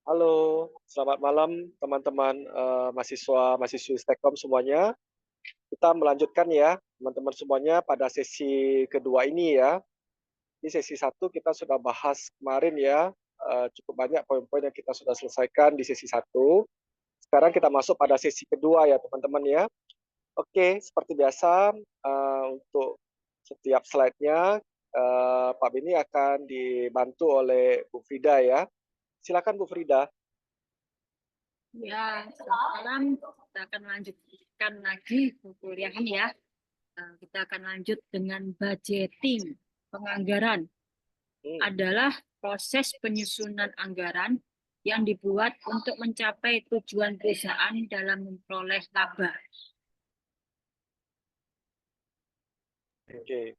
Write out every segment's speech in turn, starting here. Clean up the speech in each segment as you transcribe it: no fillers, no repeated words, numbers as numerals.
Halo, selamat malam teman-teman mahasiswa-mahasiswi Stekkom semuanya. Kita melanjutkan ya, teman-teman semuanya pada sesi kedua ini ya. Di sesi satu kita sudah bahas kemarin ya, cukup banyak poin-poin yang kita sudah selesaikan di sesi satu. Sekarang kita masuk pada sesi kedua ya teman-teman ya. Oke, seperti biasa untuk setiap slide-nya Pak Beni akan dibantu oleh Bu Frida ya. Silakan Bu Frida. Ya, sekarang kita akan lanjutkan lagi kuliahan ya. Kita akan lanjut dengan budgeting. Penganggaran Hmm. adalah proses penyusunan anggaran yang dibuat untuk mencapai tujuan perusahaan dalam memperoleh laba. Oke.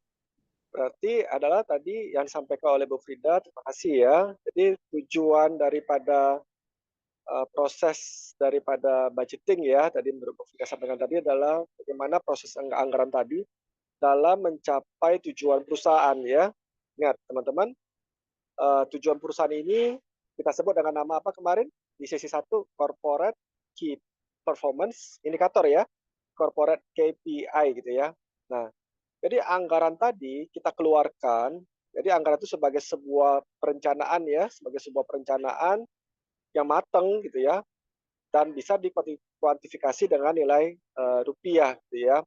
Berarti adalah tadi yang disampaikan oleh Bu Frida, terima kasih ya. Jadi tujuan daripada proses daripada budgeting ya, tadi menurut Bu Frida sampaikan tadi adalah bagaimana proses anggaran tadi dalam mencapai tujuan perusahaan ya. Ingat teman-teman, tujuan perusahaan ini kita sebut dengan nama apa kemarin di sesi satu, Corporate Key Performance Indicator ya, Corporate KPI gitu ya. Nah, jadi anggaran tadi kita keluarkan, jadi anggaran itu sebagai sebuah perencanaan ya, sebagai sebuah perencanaan yang matang gitu ya, dan bisa dikuantifikasi dengan nilai rupiah gitu ya.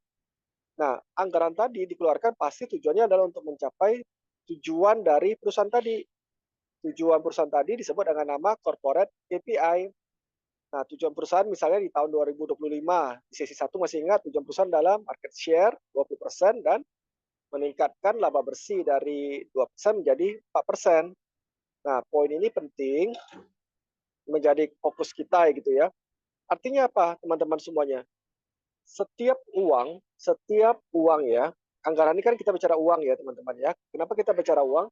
Nah, anggaran tadi dikeluarkan pasti tujuannya adalah untuk mencapai tujuan dari perusahaan tadi. Tujuan perusahaan tadi disebut dengan nama corporate KPI. Nah, tujuan perusahaan misalnya di tahun 2025, di sesi satu masih ingat tujuan perusahaan dalam market share 20% dan meningkatkan laba bersih dari 2% menjadi 4%. Nah, poin ini penting menjadi fokus kita gitu ya. Artinya apa, teman-teman semuanya? Setiap uang ya, anggaran ini kan kita bicara uang ya, teman-teman ya. Kenapa kita bicara uang?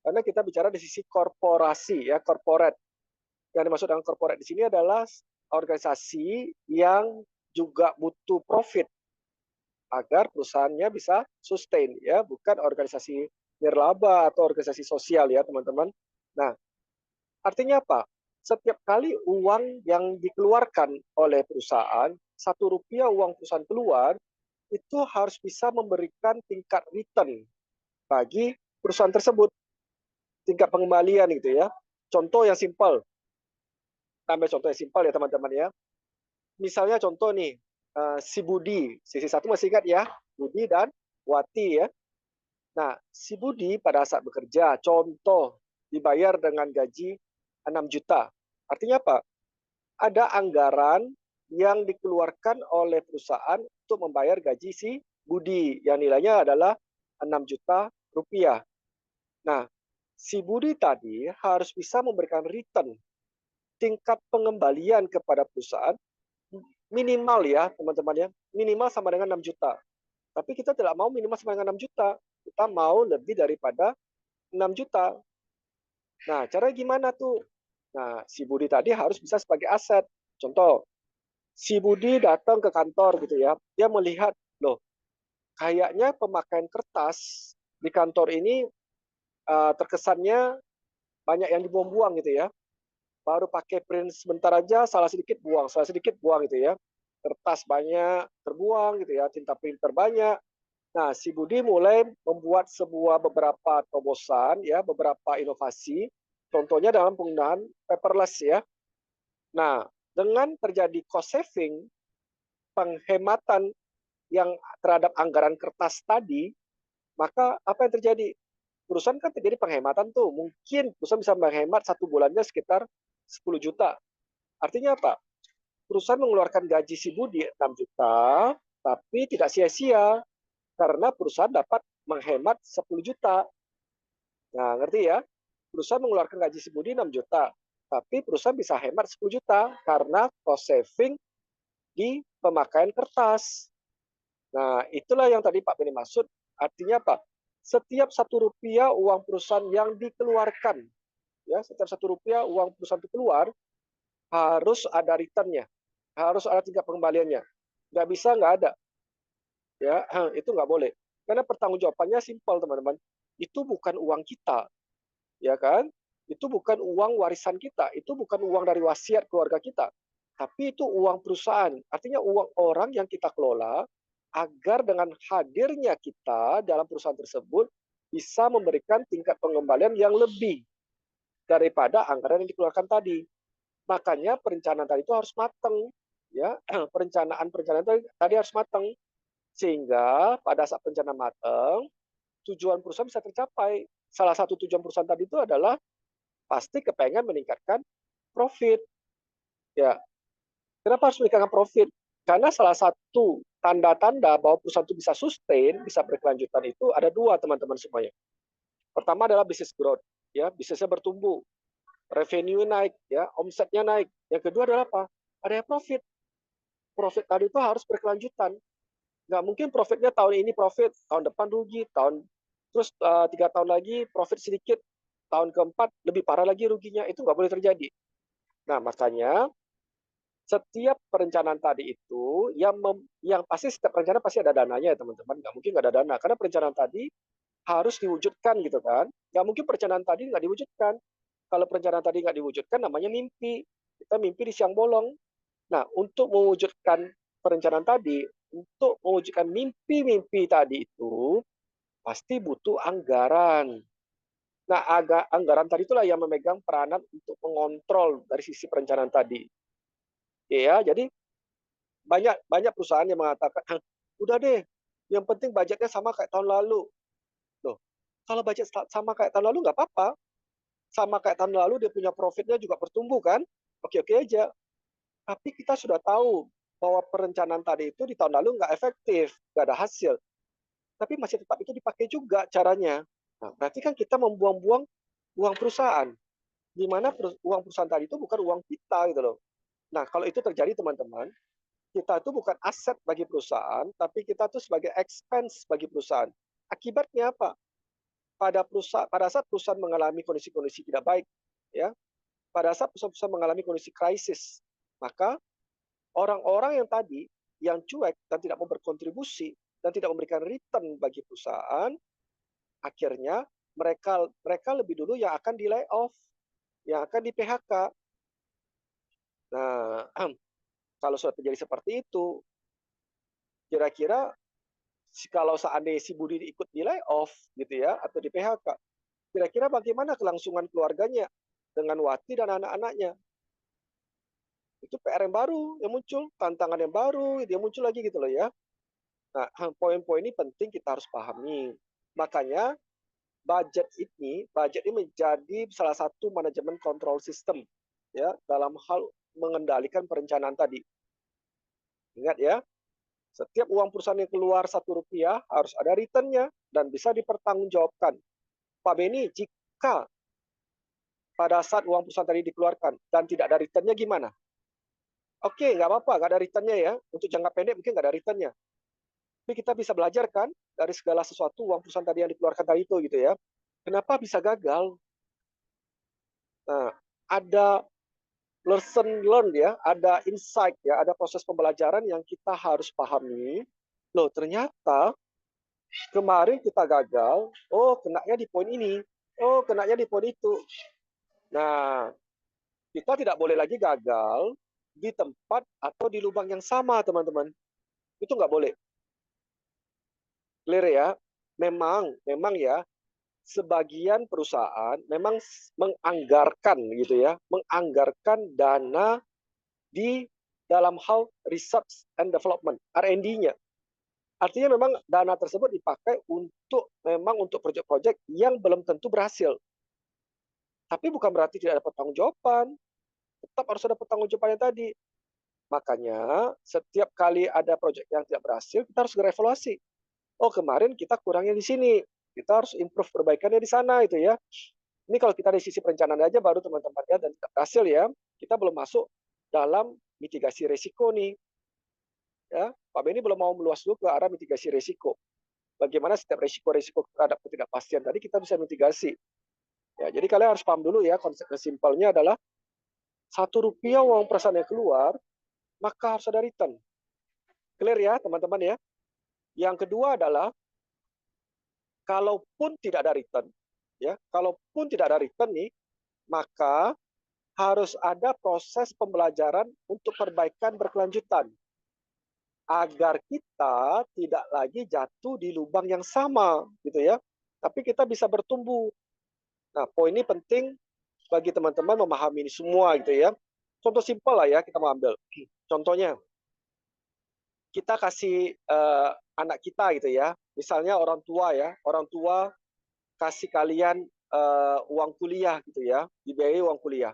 Karena kita bicara di sisi korporasi ya, corporate. Yang dimaksud dengan corporate di sini adalah organisasi yang juga butuh profit agar perusahaannya bisa sustain ya, bukan organisasi nirlaba atau organisasi sosial ya teman-teman. Nah, artinya apa? Setiap kali uang yang dikeluarkan oleh perusahaan, Rp1 uang perusahaan keluar, itu harus bisa memberikan tingkat return bagi perusahaan tersebut, tingkat pengembalian gitu ya. Contoh yang simpel, ambil contoh yang simpel ya teman-teman ya. Misalnya contoh nih, si Budi, sisi satu masih ingat ya, Budi dan Wati ya. Nah, si Budi pada saat bekerja, contoh dibayar dengan gaji 6 juta. Artinya apa? Ada anggaran yang dikeluarkan oleh perusahaan untuk membayar gaji si Budi yang nilainya adalah 6 juta rupiah. Nah, si Budi tadi harus bisa memberikan return tingkat pengembalian kepada perusahaan minimal ya teman-teman ya, minimal sama dengan 6 juta. Tapi kita tidak mau minimal sama dengan 6 juta, kita mau lebih daripada 6 juta. Nah, caranya gimana tuh? Nah, si Budi tadi harus bisa sebagai aset. Contoh, si Budi datang ke kantor gitu ya, dia melihat, loh, kayaknya pemakaian kertas di kantor ini terkesannya banyak yang dibuang-buang gitu ya. Baru pakai print sebentar aja, salah sedikit buang gitu ya. Kertas banyak terbuang gitu ya, tinta printer banyak. Nah, si Budi mulai membuat beberapa terobosan ya, beberapa inovasi. Contohnya dalam penggunaan paperless ya. Nah, dengan terjadi cost saving, penghematan yang terhadap anggaran kertas tadi, maka apa yang terjadi? Perusahaan kan terjadi penghematan tuh. Mungkin perusahaan bisa menghemat satu bulannya sekitar 10 juta. Artinya apa? Perusahaan mengeluarkan gaji si Budi 6 juta, tapi tidak sia-sia karena perusahaan dapat menghemat 10 juta. Nah, ngerti ya? Perusahaan mengeluarkan gaji si Budi 6 juta, tapi perusahaan bisa hemat 10 juta karena cost saving di pemakaian kertas. Nah, itulah yang tadi Pak Beni maksud. Artinya apa? Setiap Rp1 uang perusahaan yang dikeluarkan, ya, setiap Rp1 uang perusahaan itu keluar, harus ada returnnya, harus ada tingkat pengembaliannya. Nggak bisa nggak ada, ya itu nggak boleh. Karena pertanggungjawabannya simpel teman-teman, itu bukan uang kita, ya kan? Itu bukan uang warisan kita, itu bukan uang dari wasiat keluarga kita, tapi itu uang perusahaan. Artinya uang orang yang kita kelola agar dengan hadirnya kita dalam perusahaan tersebut bisa memberikan tingkat pengembalian yang lebih daripada anggaran yang dikeluarkan tadi. Makanya perencanaan tadi itu harus matang, ya. Perencanaan tadi harus matang sehingga pada saat perencanaan matang tujuan perusahaan bisa tercapai. Salah satu tujuan perusahaan tadi itu adalah pasti kepengen meningkatkan profit. Ya, kenapa harus meningkatkan profit? Karena salah satu tanda-tanda bahwa perusahaan itu bisa sustain, bisa berkelanjutan itu ada dua teman-teman semuanya. Pertama adalah business growth, ya, bisnisnya bertumbuh, revenue naik, ya, omsetnya naik. Yang kedua adalah apa? Ada profit. Profit tadi itu harus berkelanjutan. Nggak mungkin profitnya tahun ini profit, tahun depan rugi, terus 3 tahun lagi profit sedikit, tahun keempat lebih parah lagi ruginya. Itu nggak boleh terjadi. Nah, makanya setiap perencanaan tadi itu yang pasti setiap perencanaan pasti ada dananya ya teman-teman. Nggak mungkin nggak ada dana karena perencanaan tadi harus diwujudkan gitu kan. Nggak mungkin perencanaan tadi nggak diwujudkan. Kalau perencanaan tadi nggak diwujudkan namanya mimpi. Kita mimpi di siang bolong. Nah, untuk mewujudkan perencanaan tadi, untuk mewujudkan mimpi-mimpi tadi itu pasti butuh anggaran. Nah, anggaran tadi itulah yang memegang peranan untuk mengontrol dari sisi perencanaan tadi. Ya, jadi banyak banyak perusahaan yang mengatakan, udah deh, yang penting budgetnya sama kayak tahun lalu. Loh, kalau budget sama kayak tahun lalu nggak apa-apa. Sama kayak tahun lalu dia punya profitnya juga bertumbuh kan? Oke-oke aja. Tapi kita sudah tahu bahwa perencanaan tadi itu di tahun lalu nggak efektif, nggak ada hasil. Tapi masih tetap itu dipakai juga caranya. Nah, berarti kan kita membuang-buang uang perusahaan. Di mana uang perusahaan tadi itu bukan uang kita gitu loh. Nah, kalau itu terjadi teman-teman, kita itu bukan aset bagi perusahaan, tapi kita tuh sebagai expense bagi perusahaan. Akibatnya apa? Pada saat perusahaan mengalami kondisi-kondisi tidak baik, ya, pada saat perusahaan mengalami kondisi krisis, maka orang-orang yang tadi yang cuek dan tidak mau berkontribusi dan tidak memberikan return bagi perusahaan, akhirnya mereka mereka lebih dulu yang akan di layoff, yang akan di PHK. Nah, kalau sudah terjadi seperti itu, kira-kira kalau seandainya si Budi ikut di layoff gitu ya atau di PHK, kira-kira bagaimana kelangsungan keluarganya dengan Wati dan anak-anaknya? Itu PR yang baru yang muncul, tantangan yang baru yang muncul lagi gitu loh ya. Nah, poin-poin ini penting kita harus pahami. Makanya budget ini menjadi salah satu manajemen kontrol sistem ya dalam hal mengendalikan perencanaan tadi. Ingat ya, setiap uang perusahaan yang keluar Rp1 harus ada return-nya dan bisa dipertanggungjawabkan. Pak Beni, jika pada saat uang perusahaan tadi dikeluarkan dan tidak ada return-nya gimana? Oke, nggak apa-apa, nggak ada return-nya ya. Untuk jangka pendek mungkin nggak ada return-nya. Tapi kita bisa belajar kan dari segala sesuatu uang perusahaan tadi yang dikeluarkan tadi itu gitu ya. Kenapa bisa gagal? Nah, ada lesson learn ya, ada insight ya, ada proses pembelajaran yang kita harus pahami. Loh, ternyata kemarin kita gagal, oh kenanya di poin ini, oh kenanya di poin itu. Nah, kita tidak boleh lagi gagal di tempat atau di lubang yang sama, teman-teman. Itu nggak boleh. Clear ya? Memang ya, sebagian perusahaan memang menganggarkan gitu ya, menganggarkan dana di dalam hal research and development, R&D-nya. Artinya memang dana tersebut dipakai untuk proyek-proyek yang belum tentu berhasil. Tapi bukan berarti tidak ada pertanggungjawaban. Tetap harus ada pertanggungjawabannya tadi. Makanya setiap kali ada proyek yang tidak berhasil, kita harus berevaluasi. Oh, kemarin kita kurangnya di sini. Kita harus improve perbaikannya di sana itu ya. Ini kalau kita dari sisi perencanaan aja baru teman-teman ya dan tidak berhasil ya. Kita belum masuk dalam mitigasi resiko nih. Ya, Pak Beni belum mau meluas dulu ke arah mitigasi resiko. Bagaimana setiap resiko-resiko terhadap ketidakpastian tadi kita bisa mitigasi. Ya, jadi kalian harus paham dulu ya konsep simpelnya adalah Rp1 uang perusahaan yang keluar, maka harus ada return. Clear ya teman-teman ya. Yang kedua adalah kalaupun tidak ada return, ya, kalaupun tidak ada return nih, maka harus ada proses pembelajaran untuk perbaikan berkelanjutan agar kita tidak lagi jatuh di lubang yang sama gitu ya. Tapi kita bisa bertumbuh. Nah, poin ini penting bagi teman-teman memahami ini semua gitu ya. Contoh simpel lah ya kita mau ambil. Contohnya kita kasih anak kita gitu ya. Misalnya orang tua ya, orang tua kasih kalian uang kuliah gitu ya, dibiayai uang kuliah.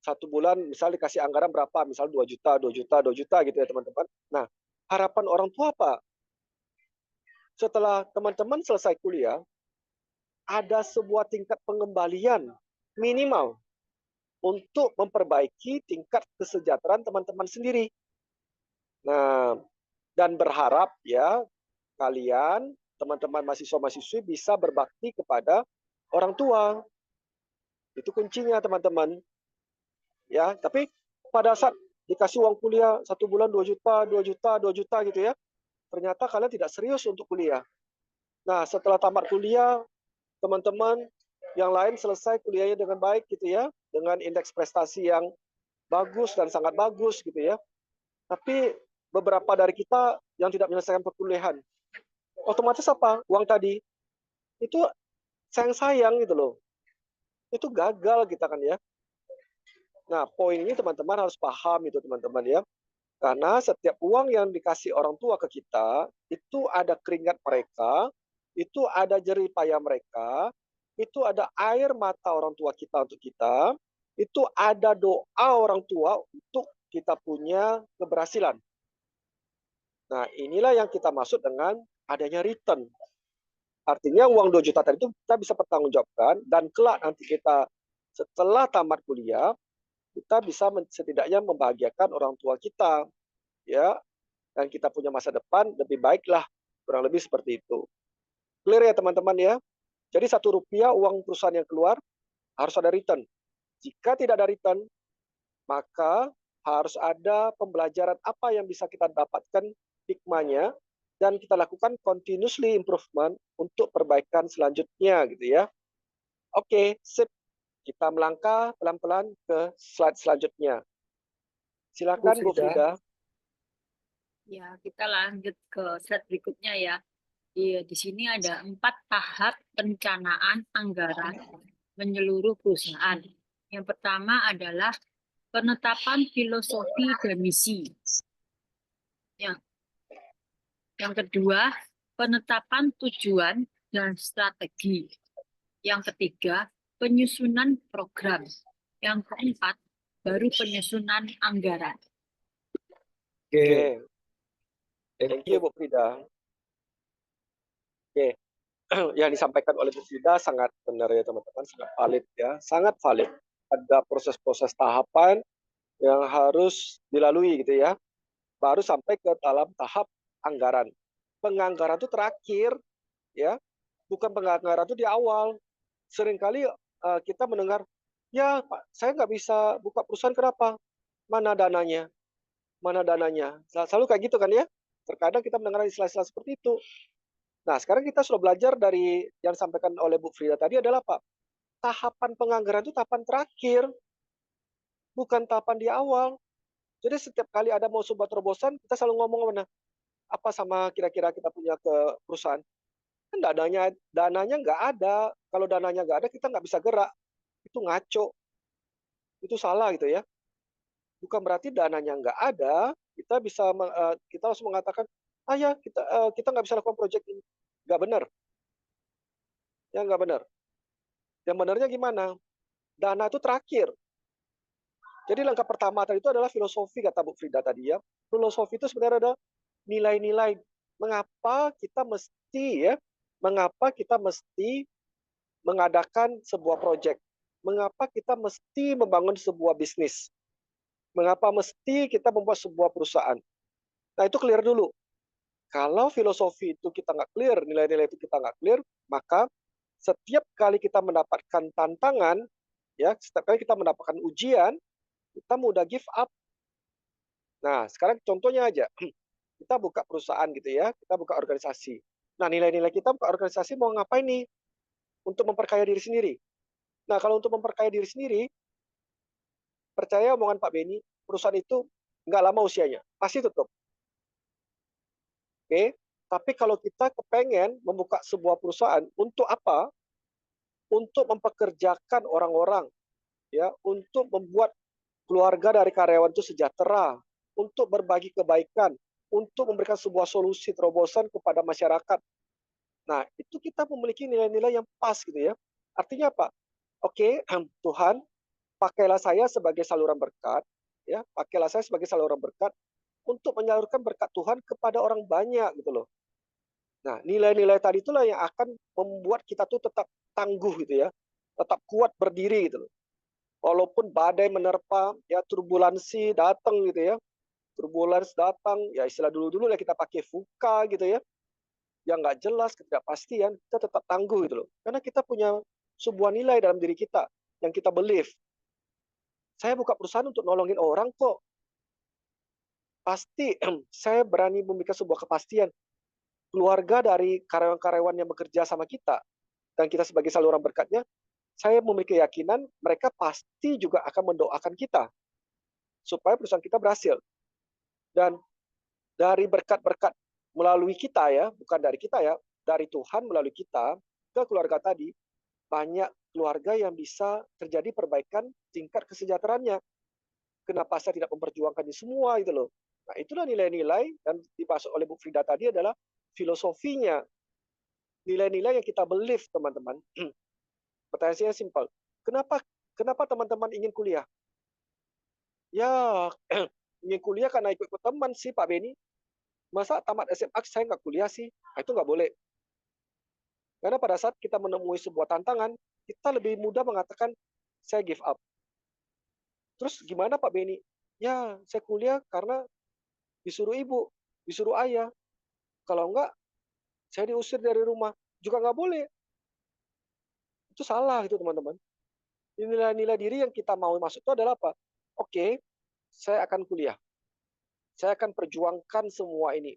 1 bulan misal dikasih anggaran berapa, misal 2 juta, 2 juta, 2 juta gitu ya teman-teman. Nah, harapan orang tua apa? Setelah teman-teman selesai kuliah, ada sebuah tingkat pengembalian minimal untuk memperbaiki tingkat kesejahteraan teman-teman sendiri. Nah, dan berharap ya kalian, teman-teman mahasiswa-mahasiswi bisa berbakti kepada orang tua. Itu kuncinya teman-teman. Ya, tapi pada saat dikasih uang kuliah 1 bulan 2 juta, 2 juta, 2 juta gitu ya, ternyata kalian tidak serius untuk kuliah. Nah, setelah tamat kuliah, teman-teman yang lain selesai kuliahnya dengan baik gitu ya, dengan indeks prestasi yang bagus dan sangat bagus gitu ya. Tapi beberapa dari kita yang tidak menyelesaikan perkuliahan, otomatis apa? Uang tadi itu sayang-sayang gitu loh. Itu gagal kita kan ya. Nah, poin ini teman-teman harus paham itu teman-teman ya. Karena setiap uang yang dikasih orang tua ke kita, itu ada keringat mereka, itu ada jerih payah mereka, itu ada air mata orang tua kita untuk kita, itu ada doa orang tua untuk kita punya keberhasilan. Nah, inilah yang kita maksud dengan adanya return. Artinya uang 2 juta tadi itu kita bisa pertanggungjawabkan dan kelak nanti kita setelah tamat kuliah, kita bisa setidaknya membahagiakan orang tua kita, ya, dan kita punya masa depan lebih baiklah, kurang lebih seperti itu. Clear ya teman-teman ya? Jadi Rp1 uang perusahaan yang keluar harus ada return. Jika tidak ada return, maka harus ada pembelajaran apa yang bisa kita dapatkan hikmahnya dan kita lakukan continuously improvement untuk perbaikan selanjutnya gitu ya. Oke, sip. Kita melangkah pelan-pelan ke slide selanjutnya. Silakan Bu Frida. Ya, kita lanjut ke slide berikutnya ya. Di sini ada 4 tahap perencanaan anggaran menyeluruh perusahaan. Yang pertama adalah penetapan filosofi dan misi. Yang kedua, penetapan tujuan dan strategi. Yang ketiga, penyusunan program. Yang keempat, baru penyusunan anggaran. Oke. Thank you Bu Frida. Oke. Yang disampaikan oleh Bu Frida sangat benar ya teman-teman, sangat valid ya, sangat valid. Ada proses-proses tahapan yang harus dilalui gitu ya, baru sampai ke dalam tahap anggaran. Penganggaran itu terakhir ya, bukan penganggaran itu di awal. Seringkali kita mendengar, ya Pak, saya nggak bisa buka perusahaan kenapa? Mana dananya? Mana dananya? Selalu kayak gitu kan ya. Terkadang kita mendengar istilah-istilah seperti itu. Nah, sekarang kita sudah belajar dari yang disampaikan oleh Bu Frida tadi adalah Pak, tahapan penganggaran itu tahapan terakhir, bukan tahapan di awal. Jadi setiap kali ada mau sebuah terobosan, kita selalu ngomong mana, apa sama kira-kira kita punya ke perusahaan. Kan dananya nggak ada. Kalau dananya nggak ada, kita nggak bisa gerak. Itu ngaco. Itu salah gitu ya. Bukan berarti dananya nggak ada, kita langsung mengatakan, ya kita nggak bisa lakukan proyek ini. Nggak benar. Ya nggak benar. Yang benarnya gimana? Dana itu terakhir. Jadi langkah pertama tadi itu adalah filosofi kata Bu Frida tadi ya. Filosofi itu sebenarnya ada nilai-nilai mengapa kita mesti mengadakan sebuah proyek, mengapa kita mesti membangun sebuah bisnis, mengapa mesti kita membuat sebuah perusahaan. Nah itu clear dulu. Kalau filosofi itu kita nggak clear, nilai-nilai itu kita nggak clear, maka setiap kali kita mendapatkan tantangan, ya setiap kali kita mendapatkan ujian, kita mudah give up. Nah, sekarang contohnya aja, kita buka perusahaan gitu ya, kita buka organisasi. Nah, nilai-nilai kita buka organisasi mau ngapain nih? Untuk memperkaya diri sendiri. Nah, kalau untuk memperkaya diri sendiri, percaya omongan Pak Beni, perusahaan itu nggak lama usianya, pasti tutup. Oke, tapi kalau kita kepengen membuka sebuah perusahaan, untuk apa? Untuk mempekerjakan orang-orang, ya, untuk membuat keluarga dari karyawan itu sejahtera, untuk berbagi kebaikan, untuk memberikan sebuah solusi terobosan kepada masyarakat. Nah, itu kita memiliki nilai-nilai yang pas gitu ya. Artinya apa? Oke, Tuhan, pakailah saya sebagai saluran berkat, ya, pakailah saya sebagai saluran berkat untuk menyalurkan berkat Tuhan kepada orang banyak gitu loh. Nah, nilai-nilai tadi itulah yang akan membuat kita tuh tetap tangguh gitu ya, tetap kuat berdiri gitu loh. Walaupun badai menerpa, ya turbulensi datang gitu ya, turbulence datang, ya istilah dulu-dulu lah kita pakai VUCA gitu ya, yang nggak jelas, ketidakpastian, kita tetap tangguh gitu loh. Karena kita punya sebuah nilai dalam diri kita yang kita believe. Saya buka perusahaan untuk nolongin orang kok. Pasti saya berani memberikan sebuah kepastian. Keluarga dari karyawan-karyawan yang bekerja sama kita dan kita sebagai saluran berkatnya, saya memiliki keyakinan mereka pasti juga akan mendoakan kita supaya perusahaan kita berhasil. Dan dari berkat-berkat melalui kita ya, bukan dari kita ya, dari Tuhan melalui kita ke keluarga tadi, banyak keluarga yang bisa terjadi perbaikan tingkat kesejahteraannya. Kenapa saya tidak memperjuangkan ini semua itu loh. Nah, itulah nilai-nilai dan dibahas oleh Bu Frida tadi adalah filosofinya, nilai-nilai yang kita believe teman-teman. Pertanyaan saya simpel. Kenapa kenapa teman-teman ingin kuliah? Ya, ingin kuliah karena ikut-ikut teman sih Pak Beni. Masa tamat SMA saya nggak kuliah sih? Nah, itu nggak boleh. Karena pada saat kita menemui sebuah tantangan, kita lebih mudah mengatakan, saya give up. Terus gimana Pak Beni? Ya, saya kuliah karena disuruh ibu, disuruh ayah. Kalau enggak, saya diusir dari rumah. Juga nggak boleh. Itu salah itu teman-teman. Nilai-nilai diri yang kita mau masuk itu adalah apa? Oke, saya akan kuliah. Saya akan perjuangkan semua ini.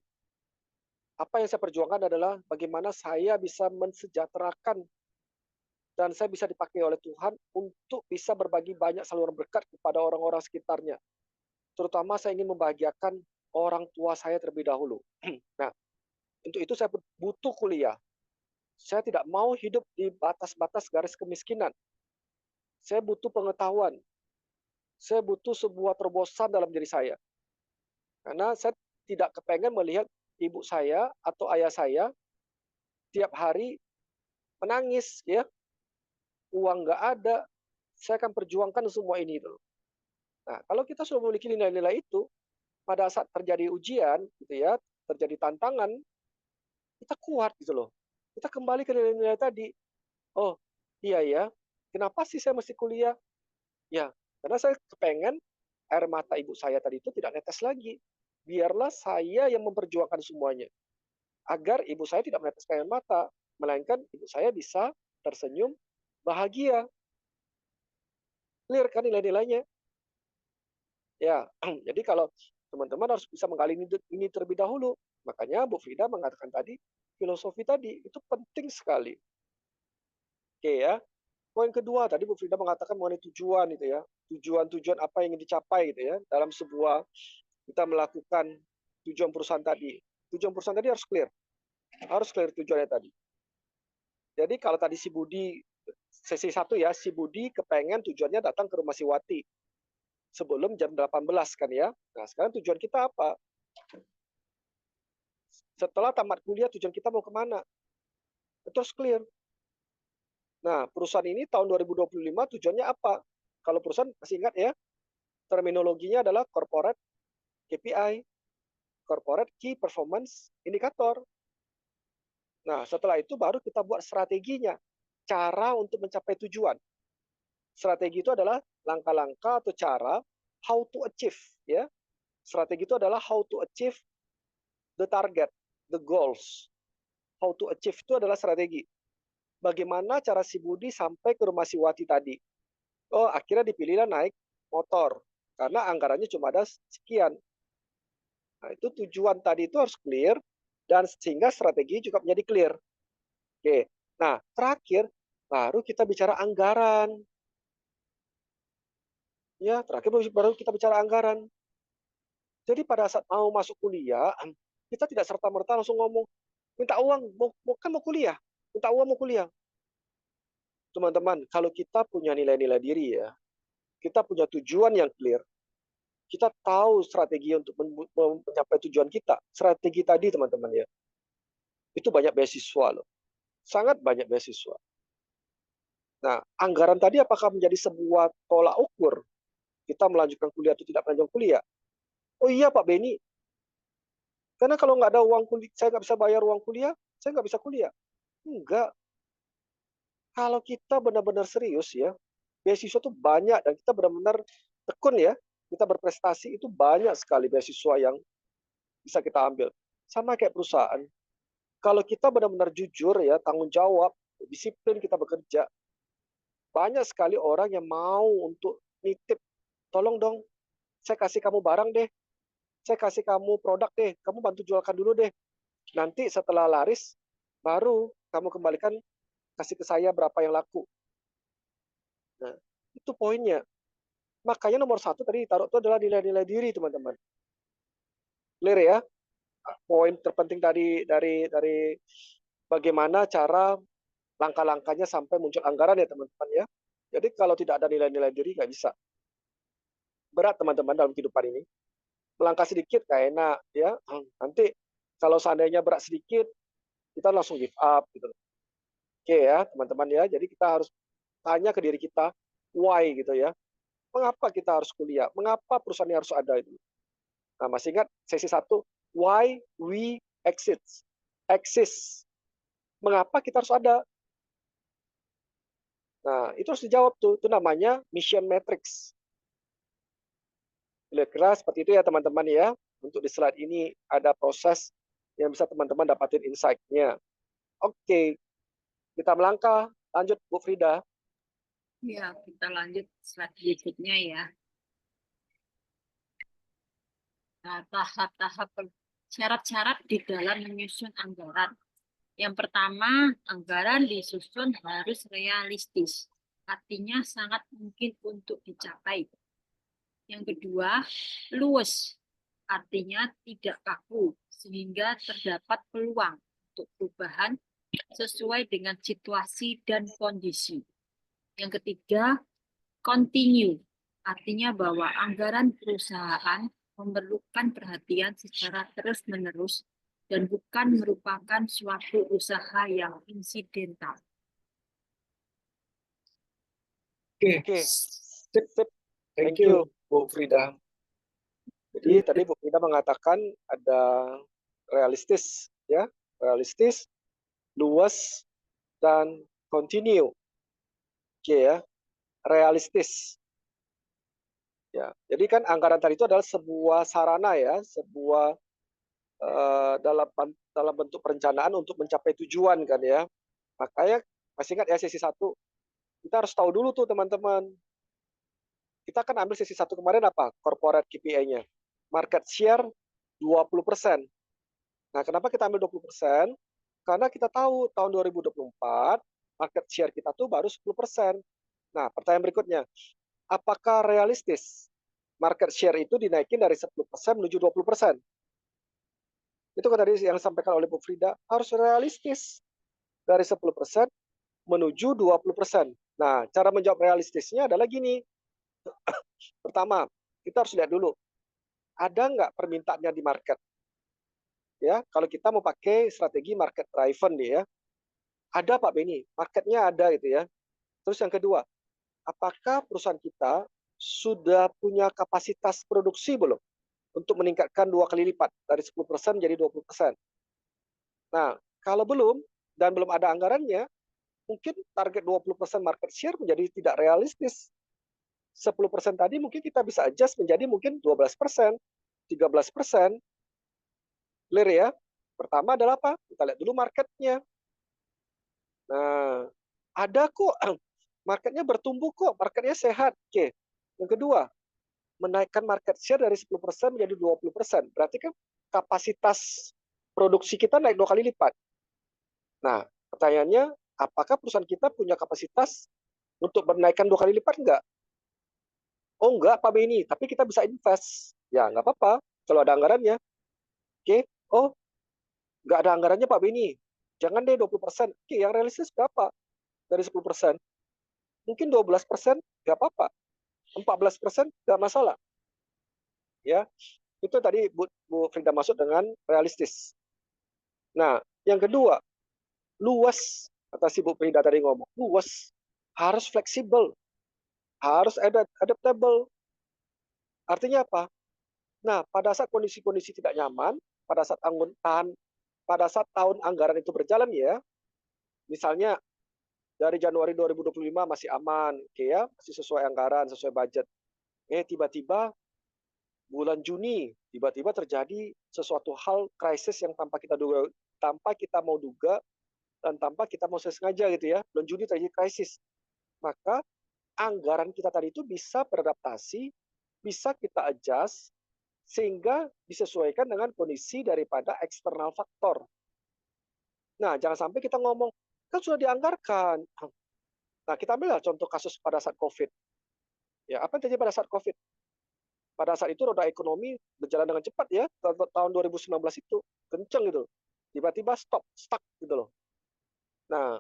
Apa yang saya perjuangkan adalah bagaimana saya bisa mensejahterakan dan saya bisa dipakai oleh Tuhan untuk bisa berbagi banyak saluran berkat kepada orang-orang sekitarnya. Terutama saya ingin membahagiakan orang tua saya terlebih dahulu. Nah, untuk itu saya butuh kuliah. Saya tidak mau hidup di batas-batas garis kemiskinan. Saya butuh pengetahuan. Saya butuh sebuah terobosan dalam diri saya. Karena saya tidak kepengen melihat ibu saya atau ayah saya tiap hari menangis, ya, uang nggak ada, saya akan perjuangkan semua ini. Gitu. Nah, kalau kita sudah memiliki nilai-nilai itu, pada saat terjadi ujian, gitu ya, terjadi tantangan, kita kuat gitu loh. Kita kembali ke nilai-nilai tadi. Oh, iya ya, kenapa sih saya mesti kuliah? Ya, karena saya kepengen air mata ibu saya tadi itu tidak netes lagi. Biarlah saya yang memperjuangkan semuanya. Agar ibu saya tidak meneteskan air mata, melainkan ibu saya bisa tersenyum bahagia. Clear kan nilai-nilainya? Ya, jadi kalau teman-teman harus bisa menggali ini terlebih dahulu. Makanya Bu Frida mengatakan tadi, filosofi tadi itu penting sekali. Oke ya. Poin kedua tadi Bu Frida mengatakan mengenai tujuan itu ya. Tujuan-tujuan apa yang ingin dicapai gitu ya dalam sebuah kita melakukan tujuan perusahaan tadi. Tujuan perusahaan tadi harus clear. Harus clear tujuannya tadi. Jadi kalau tadi si Budi sesi 1 ya, si Budi kepengen tujuannya datang ke rumah si Wati sebelum jam 18 kan ya. Nah, sekarang tujuan kita apa? Setelah tamat kuliah tujuan kita mau kemana? Itu harus clear. Nah, perusahaan ini tahun 2025 tujuannya apa? Kalau perusahaan masih ingat ya, terminologinya adalah corporate KPI, corporate key performance indicator. Nah, setelah itu baru kita buat strateginya, cara untuk mencapai tujuan. Strategi itu adalah langkah-langkah atau cara how to achieve ya. Strategi itu adalah how to achieve the target, the goals. How to achieve itu adalah strategi. Bagaimana cara si Budi sampai ke rumah si Wati tadi? Oh, akhirnya dipilihlah naik motor karena anggarannya cuma ada sekian. Nah, itu tujuan tadi itu harus clear dan sehingga strategi juga menjadi clear. Oke. Nah, terakhir baru kita bicara anggaran. Ya, terakhir baru kita bicara anggaran. Jadi pada saat mau masuk kuliah, kita tidak serta-merta langsung ngomong, minta uang, kan mau kuliah, minta uang mau kuliah. Teman-teman, kalau kita punya nilai-nilai diri ya, kita punya tujuan yang clear, kita tahu strategi untuk mencapai tujuan kita. Strategi tadi teman-teman ya, itu banyak beasiswa loh, sangat banyak beasiswa. Nah, anggaran tadi apakah menjadi sebuah tolak ukur kita melanjutkan kuliah atau tidak melanjutkan kuliah? Oh iya Pak Beni, karena kalau nggak ada uang kuliah, saya nggak bisa bayar uang kuliah, saya nggak bisa kuliah. Enggak, kalau kita benar-benar serius ya, beasiswa tuh banyak dan kita benar-benar tekun ya, kita berprestasi itu banyak sekali beasiswa yang bisa kita ambil. Sama kayak perusahaan. Kalau kita benar-benar jujur ya, tanggung jawab, disiplin kita bekerja, banyak sekali orang yang mau untuk nitip, tolong dong, saya kasih kamu barang deh, saya kasih kamu produk deh, kamu bantu jualkan dulu deh. Nanti setelah laris, baru kamu kembalikan, kasih ke saya berapa yang laku. Nah, itu poinnya. Makanya nomor satu tadi ditaruh itu adalah nilai-nilai diri, teman-teman. Clear ya? Poin terpenting dari bagaimana cara langkah-langkahnya sampai muncul anggaran ya, teman-teman ya. Jadi kalau tidak ada nilai-nilai diri, nggak bisa. Berat, teman-teman, dalam kehidupan ini. Melangkah sedikit nggak enak, ya. Nanti kalau seandainya berat sedikit, kita langsung give up, gitu. Oke ya, teman-teman ya. Jadi kita harus tanya ke diri kita, why gitu ya. Mengapa kita harus kuliah? Mengapa perusahaan ini harus ada itu? Nah, masih ingat sesi 1, why we exist. Exist. Mengapa kita harus ada? Nah, itu harus dijawab tuh. Itu namanya mission matrix. Kira-kira seperti itu ya teman-teman ya. Untuk di slide ini ada proses yang bisa teman-teman dapatin insight-nya. Oke, kita melangkah. Lanjut Bu Frida. Ya, kita lanjut slide berikutnya ya. Nah, tahap-tahap syarat-syarat di dalam menyusun anggaran. Yang pertama, anggaran disusun harus realistis. Artinya sangat mungkin untuk dicapai. Yang kedua, luas. Artinya tidak kaku, sehingga terdapat peluang untuk perubahan sesuai dengan situasi dan kondisi. Yang ketiga, continue. Artinya bahwa anggaran perusahaan memerlukan perhatian secara terus-menerus dan bukan merupakan suatu usaha yang insidental. Oke, sip. Thank you Bu Frida. Jadi tadi Bu Frida mengatakan ada realistis ya, realistis, luas, dan continue. Oke ya, realistis. Ya, jadi kan anggaran tadi itu adalah sebuah sarana ya, sebuah dalam bentuk perencanaan untuk mencapai tujuan kan ya. Makanya masih ingat ya sesi 1, kita harus tahu dulu tuh teman-teman. Kita kan ambil sesi 1 kemarin apa? Corporate KPI-nya. Market share 20%. Nah, kenapa kita ambil 20%? Karena kita tahu tahun 2024 market share kita tuh baru 10%. Nah, pertanyaan berikutnya, apakah realistis market share itu dinaikin dari 10% menuju 20%? Itu kan tadi yang disampaikan oleh Bu Frida, harus realistis dari 10% menuju 20%. Nah, cara menjawab realistisnya adalah gini. Pertama, kita harus lihat dulu, ada nggak permintaannya di market? Ya, kalau kita mau pakai strategi market driven nih ya, ada Pak Beni, marketnya ada gitu ya. Terus yang kedua, apakah perusahaan kita sudah punya kapasitas produksi belum untuk meningkatkan 2 kali lipat dari 10% menjadi 20%? Nah, kalau belum dan belum ada anggarannya, mungkin target 20% market share menjadi tidak realistis. 10% tadi mungkin kita bisa adjust menjadi mungkin 12%, 13%. Clear ya? Pertama adalah apa? Kita lihat dulu marketnya. Nah, ada kok, marketnya bertumbuh kok, marketnya sehat. Oke. Yang kedua, menaikkan market share dari 10% menjadi 20%. Berarti kan kapasitas produksi kita naik 2 kali lipat. Nah, pertanyaannya, apakah perusahaan kita punya kapasitas untuk menaikkan 2 kali lipat enggak? Oh enggak Pak Beni, tapi kita bisa invest. Ya nggak apa-apa, kalau ada anggarannya. Oke, oh nggak ada anggarannya Pak Beni, jangan deh 20%. Oke, yang realistis berapa dari 10%? Mungkin 12% nggak apa-apa, 14% nggak masalah. Ya, itu tadi Bu Frida masuk dengan realistis. Nah, yang kedua, luas, kata si Bu Frida tadi ngomong, luas, harus fleksibel, harus adaptable. Artinya apa? Nah, pada saat kondisi-kondisi tidak nyaman, pada saat pada saat tahun anggaran itu berjalan ya, misalnya dari Januari 2025 masih aman, oke ya, masih sesuai anggaran, sesuai budget. Tiba-tiba bulan Juni, tiba-tiba terjadi sesuatu hal krisis yang tanpa kita mau duga, dan tanpa kita mau sengaja gitu ya. Bulan Juni terjadi krisis. Maka anggaran kita tadi itu bisa beradaptasi, bisa kita adjust, sehingga disesuaikan dengan kondisi daripada eksternal faktor. Nah, jangan sampai kita ngomong, kan sudah dianggarkan. Nah, kita ambil contoh kasus pada saat COVID. Ya, apa yang terjadi pada saat COVID? Pada saat itu roda ekonomi berjalan dengan cepat ya, tahun 2019 itu kenceng gitu. Tiba-tiba stop, stuck gitu loh. Nah,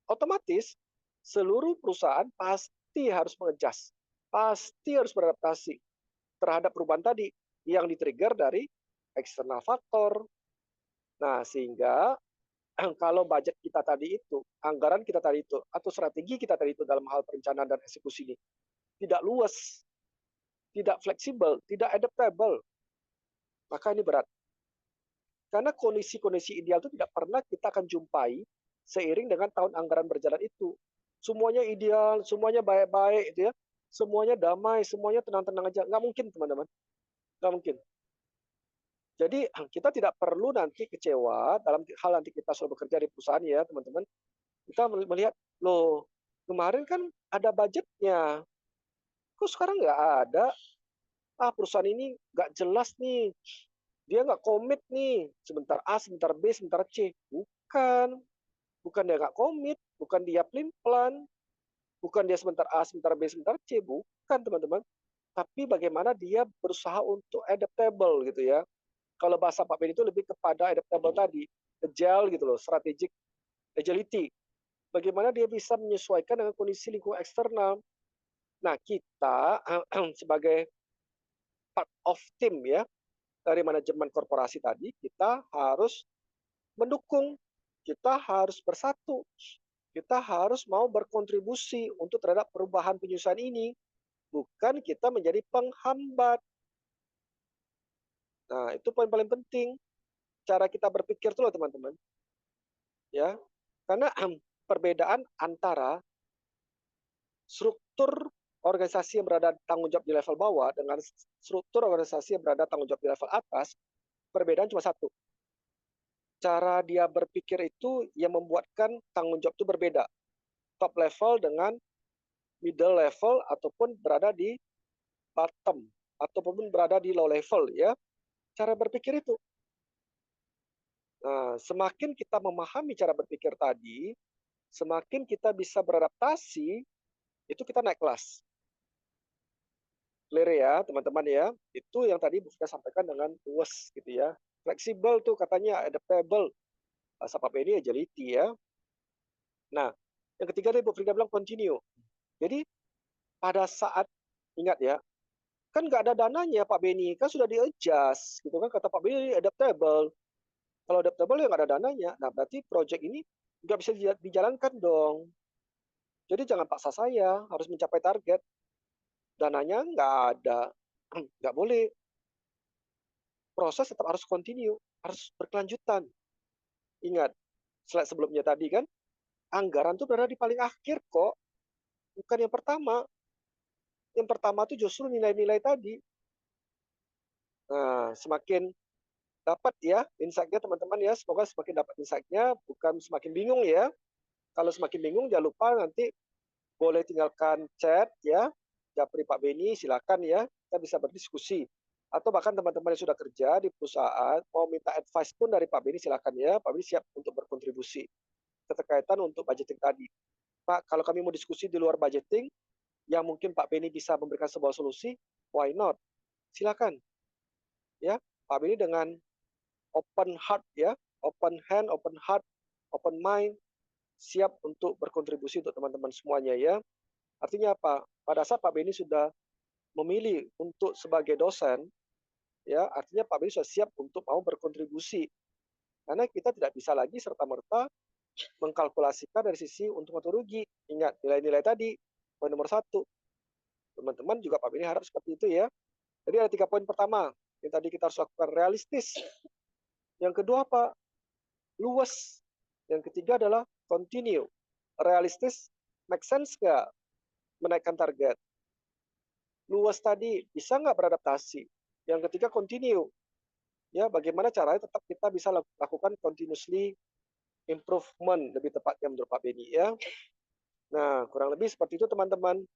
otomatis seluruh perusahaan pasti harus mengejas, pasti harus beradaptasi terhadap perubahan tadi yang di-trigger dari eksternal faktor. Nah, sehingga kalau budget kita tadi itu, anggaran kita tadi itu, atau strategi kita tadi itu dalam hal perencanaan dan eksekusi ini tidak luas, tidak fleksibel, tidak adaptable, maka ini berat. Karena kondisi-kondisi ideal itu tidak pernah kita akan jumpai seiring dengan tahun anggaran berjalan itu. Semuanya ideal, semuanya baik-baik, gitu ya. Semuanya damai, semuanya tenang-tenang aja. Nggak mungkin, teman-teman. Nggak mungkin. Jadi kita tidak perlu nanti kecewa dalam hal nanti kita sudah bekerja di perusahaan ya, teman-teman. Kita melihat, loh, kemarin kan ada budgetnya. Kok sekarang nggak ada? Perusahaan ini nggak jelas nih. Dia nggak komit nih. Sebentar A, sebentar B, sebentar C. Bukan. Bukan dia nggak komit. Bukan dia pelin-pelan. Bukan dia sebentar A, sebentar B, sebentar C. Bukan, teman-teman. Tapi bagaimana dia berusaha untuk adaptable gitu ya. Kalau bahasa Pak Ben itu lebih kepada adaptable tadi. Agile gitu loh, strategic agility. Bagaimana dia bisa menyesuaikan dengan kondisi lingkungan eksternal. Nah, kita sebagai part of team ya, dari manajemen korporasi tadi, kita harus mendukung, kita harus bersatu, kita harus mau berkontribusi untuk terhadap perubahan penyusunan ini, bukan kita menjadi penghambat. Nah, itu poin paling penting, cara kita berpikir itu loh teman-teman. Ya, karena perbedaan antara struktur organisasi yang berada tanggung jawab di level bawah dengan struktur organisasi yang berada tanggung jawab di level atas, perbedaan cuma satu. Cara dia berpikir itu yang membuatkan tanggung jawab itu berbeda. Top level dengan middle level ataupun berada di bottom ataupun berada di low level ya. Cara berpikir itu. Nah, semakin kita memahami cara berpikir tadi, semakin kita bisa beradaptasi, itu kita naik kelas. Clear ya, teman-teman ya. Itu yang tadi Bu Fika sampaikan dengan luas gitu ya. Fleksibel tuh katanya, adaptable. Bahasa Pak Benny agility ya. Nah, yang ketiga tadi Bu Frida bilang continue. Jadi pada saat, ingat ya, kan nggak ada dananya Pak Benny, kan sudah di-adjust gitu kan, kata Pak Benny adaptable. Kalau adaptable ya nggak ada dananya. Nah, berarti project ini nggak bisa dijalankan dong. Jadi jangan paksa saya harus mencapai target. Dananya nggak ada. Nggak boleh. Proses tetap harus continue, harus berkelanjutan. Ingat, slide sebelumnya tadi kan, anggaran itu berada di paling akhir kok, bukan yang pertama. Yang pertama itu justru nilai-nilai tadi. Nah, semakin dapat ya insight-nya teman-teman ya, semoga semakin dapat insight-nya, bukan semakin bingung ya. Kalau semakin bingung jangan lupa nanti boleh tinggalkan chat ya, Japri Pak Beni silakan ya, kita bisa berdiskusi. Atau bahkan teman-teman yang sudah kerja di perusahaan mau minta advice pun dari Pak Beni silakan ya, Pak Beni siap untuk berkontribusi. keterkaitan untuk budgeting tadi. Pak, kalau kami mau diskusi di luar budgeting, yang mungkin Pak Beni bisa memberikan sebuah solusi, why not? Silakan. Ya, Pak Beni dengan open heart ya, open hand, open heart, open mind, siap untuk berkontribusi untuk teman-teman semuanya ya. Artinya apa? Pada saat Pak Beni sudah memilih untuk sebagai dosen, ya artinya Pak Beni sudah siap untuk mau berkontribusi. Karena kita tidak bisa lagi serta-merta mengkalkulasikan dari sisi untung atau rugi. Ingat nilai-nilai tadi, poin nomor 1. Teman-teman juga Pak Beni harap seperti itu ya. Jadi ada 3 poin pertama yang tadi kita harus lakukan, realistis. Yang kedua apa? Luas. Yang ketiga adalah continue. Realistis, make sense nggak menaikkan target? Luas tadi, bisa nggak beradaptasi? Yang ketiga continue. Ya, bagaimana caranya tetap kita bisa lakukan continuously improvement, lebih tepatnya menurut Pak Beni ya. Nah, kurang lebih seperti itu teman-teman.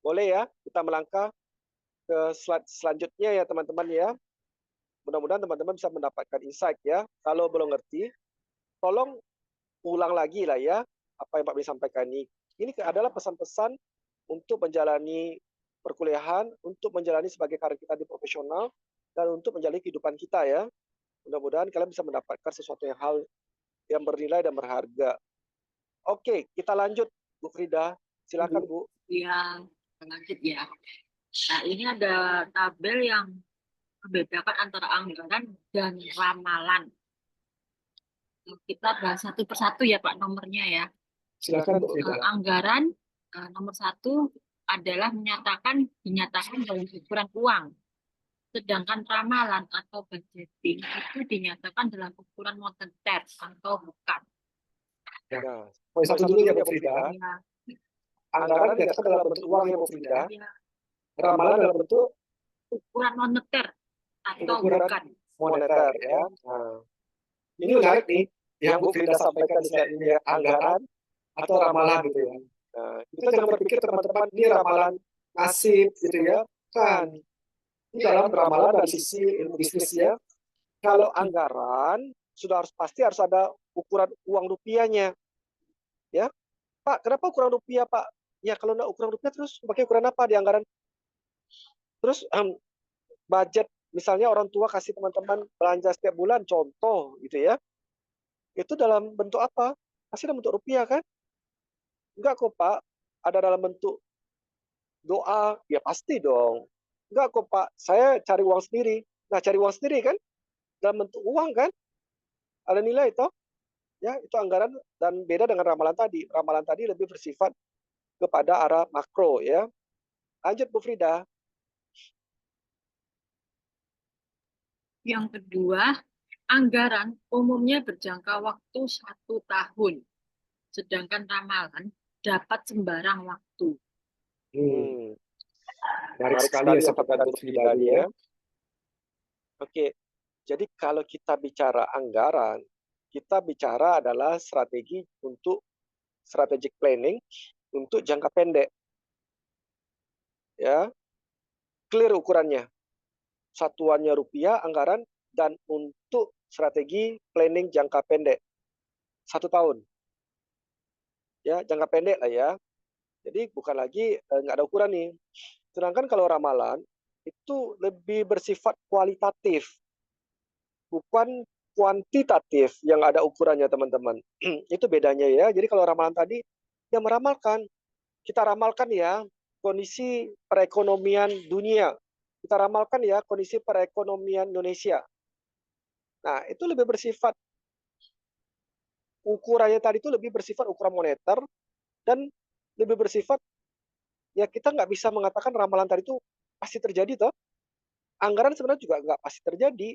Boleh ya, kita melangkah ke slide selanjutnya ya teman-teman ya. Mudah-mudahan teman-teman bisa mendapatkan insight ya. Kalau belum ngerti, tolong ulang lagi lah ya apa yang Pak Beni sampaikan ini. Ini adalah pesan-pesan untuk menjalani perkuliahan, untuk menjalani sebagai karir kita di profesional, dan untuk menjalani kehidupan kita ya. Mudah-mudahan kalian bisa mendapatkan sesuatu yang bernilai dan berharga. Oke, kita lanjut Bu Frida. Silakan Bu. Ya, lanjut ya. Nah, ini ada tabel yang membedakan antara anggaran dan ramalan. Kita bahas satu persatu ya Pak nomornya ya. Silakan Bu Frida. Anggaran nomor 1 adalah dinyatakan dalam ukuran uang. Sedangkan ramalan atau budgeting itu dinyatakan dalam ukuran moneter atau bukan. Nah, poin 1 dulu ya Bu Frida. Ya, Anggaran dinyatakan dalam bentuk uang ya Bu Frida. ya, Ramalan dalam bentuk ukuran moneter atau ukuran bukan. moneter ya. Nah, ini menarik nih yang Bu Frida sampaikan di slide ini ya, anggaran atau ramalan gitu ya. Nah, kita jangan berpikir teman-teman ini ramalan nasib gitu ya. Kan, ini dalam ramalan dari sisi ilmu bisnis ya. Kalau anggaran sudah pasti harus ada ukuran uang rupiahnya. Ya, Pak, kenapa ukuran rupiah Pak? Ya kalau nggak ukuran rupiah terus pakai ukuran apa di anggaran? Terus budget misalnya orang tua kasih teman-teman belanja setiap bulan contoh gitu ya. Itu dalam bentuk apa? Pasti dalam bentuk rupiah kan? Enggak kok Pak, ada dalam bentuk doa, ya pasti dong. Enggak kok Pak, saya cari uang sendiri. Nah cari uang sendiri kan, dalam bentuk uang kan, ada nilai toh. Ya itu anggaran dan beda dengan ramalan tadi. Ramalan tadi lebih bersifat kepada arah makro ya. Lanjut Bu Frida. Yang kedua, anggaran umumnya berjangka waktu 1 tahun. Sedangkan ramalan dapat sembarang waktu. Menarik sekali ya sahabat Bu Frida ini ya. Oke, jadi kalau kita bicara anggaran, kita bicara adalah strategi untuk strategic planning untuk jangka pendek. Ya, clear ukurannya. Satuannya rupiah anggaran dan untuk strategi planning jangka pendek 1 tahun. Ya, jangka pendek lah ya. Jadi bukan lagi nggak ada ukuran nih. Sedangkan kalau ramalan itu lebih bersifat kualitatif, bukan kuantitatif yang ada ukurannya teman-teman. Itu bedanya ya. Jadi kalau ramalan tadi yang meramalkan, kita ramalkan ya kondisi perekonomian dunia. Kita ramalkan ya kondisi perekonomian Indonesia. Nah, itu lebih bersifat ukurannya tadi itu lebih bersifat ukuran moneter dan lebih bersifat ya kita nggak bisa mengatakan ramalan tadi itu pasti terjadi toh. Anggaran sebenarnya juga nggak pasti terjadi.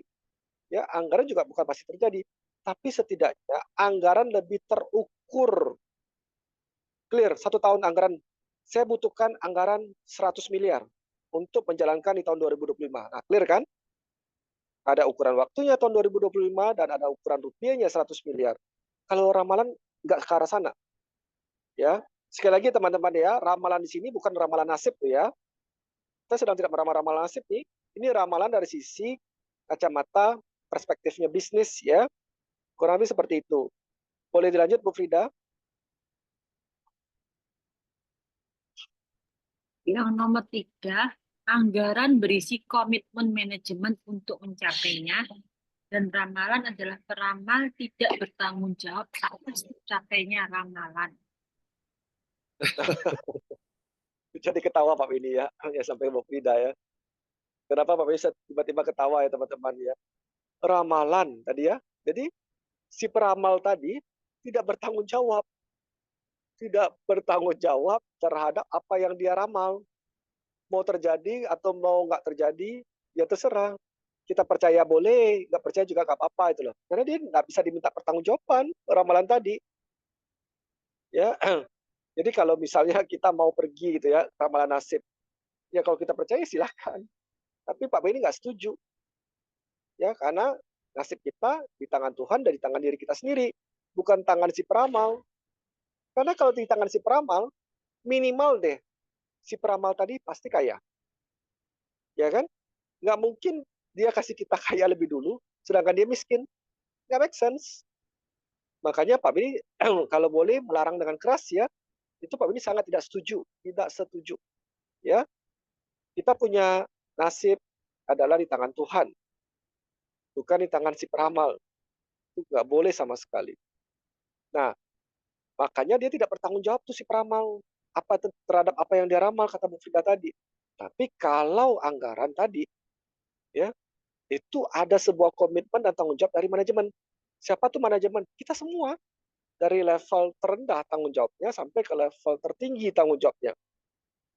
Ya, anggaran juga bukan pasti terjadi. Tapi setidaknya anggaran lebih terukur. Clear, 1 tahun anggaran. Saya butuhkan anggaran 100 miliar untuk menjalankan di tahun 2025. Nah, clear kan? Ada ukuran waktunya tahun 2025 dan ada ukuran rupiahnya 100 miliar. Kalau ramalan nggak ke arah sana. Ya, sekali lagi teman-teman ya, ramalan di sini bukan ramalan nasib tuh ya. Kita sedang tidak meramal nasib nih. Ini ramalan dari sisi kacamata perspektifnya bisnis ya. Kurang lebih seperti itu. Boleh dilanjut, Bu Frida? Yang nomor 3, anggaran berisi komitmen manajemen untuk mencapainya, dan ramalan adalah peramal tidak bertanggung jawab atas tercapainya ramalan. Jadi ketawa Pak Beni ya, hanya sampai Bu Frida ya. Kenapa Pak Beni tiba-tiba ketawa ya teman-teman ya? Ramalan tadi ya. Jadi si peramal tadi tidak bertanggung jawab, terhadap apa yang dia ramal. Mau terjadi atau mau nggak terjadi, ya terserah. Kita percaya boleh, nggak percaya juga nggak apa-apa itu loh. Karena dia nggak bisa diminta pertanggungjawaban ramalan tadi. Ya, jadi kalau misalnya kita mau pergi gitu ya, ramalan nasib, ya kalau kita percaya silahkan. Tapi Pak Beni nggak setuju, ya karena nasib kita di tangan Tuhan dan di tangan diri kita sendiri, bukan tangan si peramal. Karena kalau di tangan si peramal, minimal deh si peramal tadi pasti kaya, ya kan? Nggak mungkin dia kasih kita kaya lebih dulu, sedangkan dia miskin. Nggak make sense. Makanya Pak Beni kalau boleh melarang dengan keras ya, itu Pak Beni sangat tidak setuju. Ya, kita punya nasib adalah di tangan Tuhan, bukan di tangan si peramal. Itu nggak boleh sama sekali. Nah, makanya dia tidak bertanggung jawab tuh si peramal terhadap apa yang dia ramal, kata Bu Frida tadi. Tapi kalau anggaran tadi, ya itu ada sebuah komitmen dan tanggung jawab dari manajemen. Siapa tuh manajemen? Kita semua. Dari level terendah tanggung jawabnya sampai ke level tertinggi tanggung jawabnya.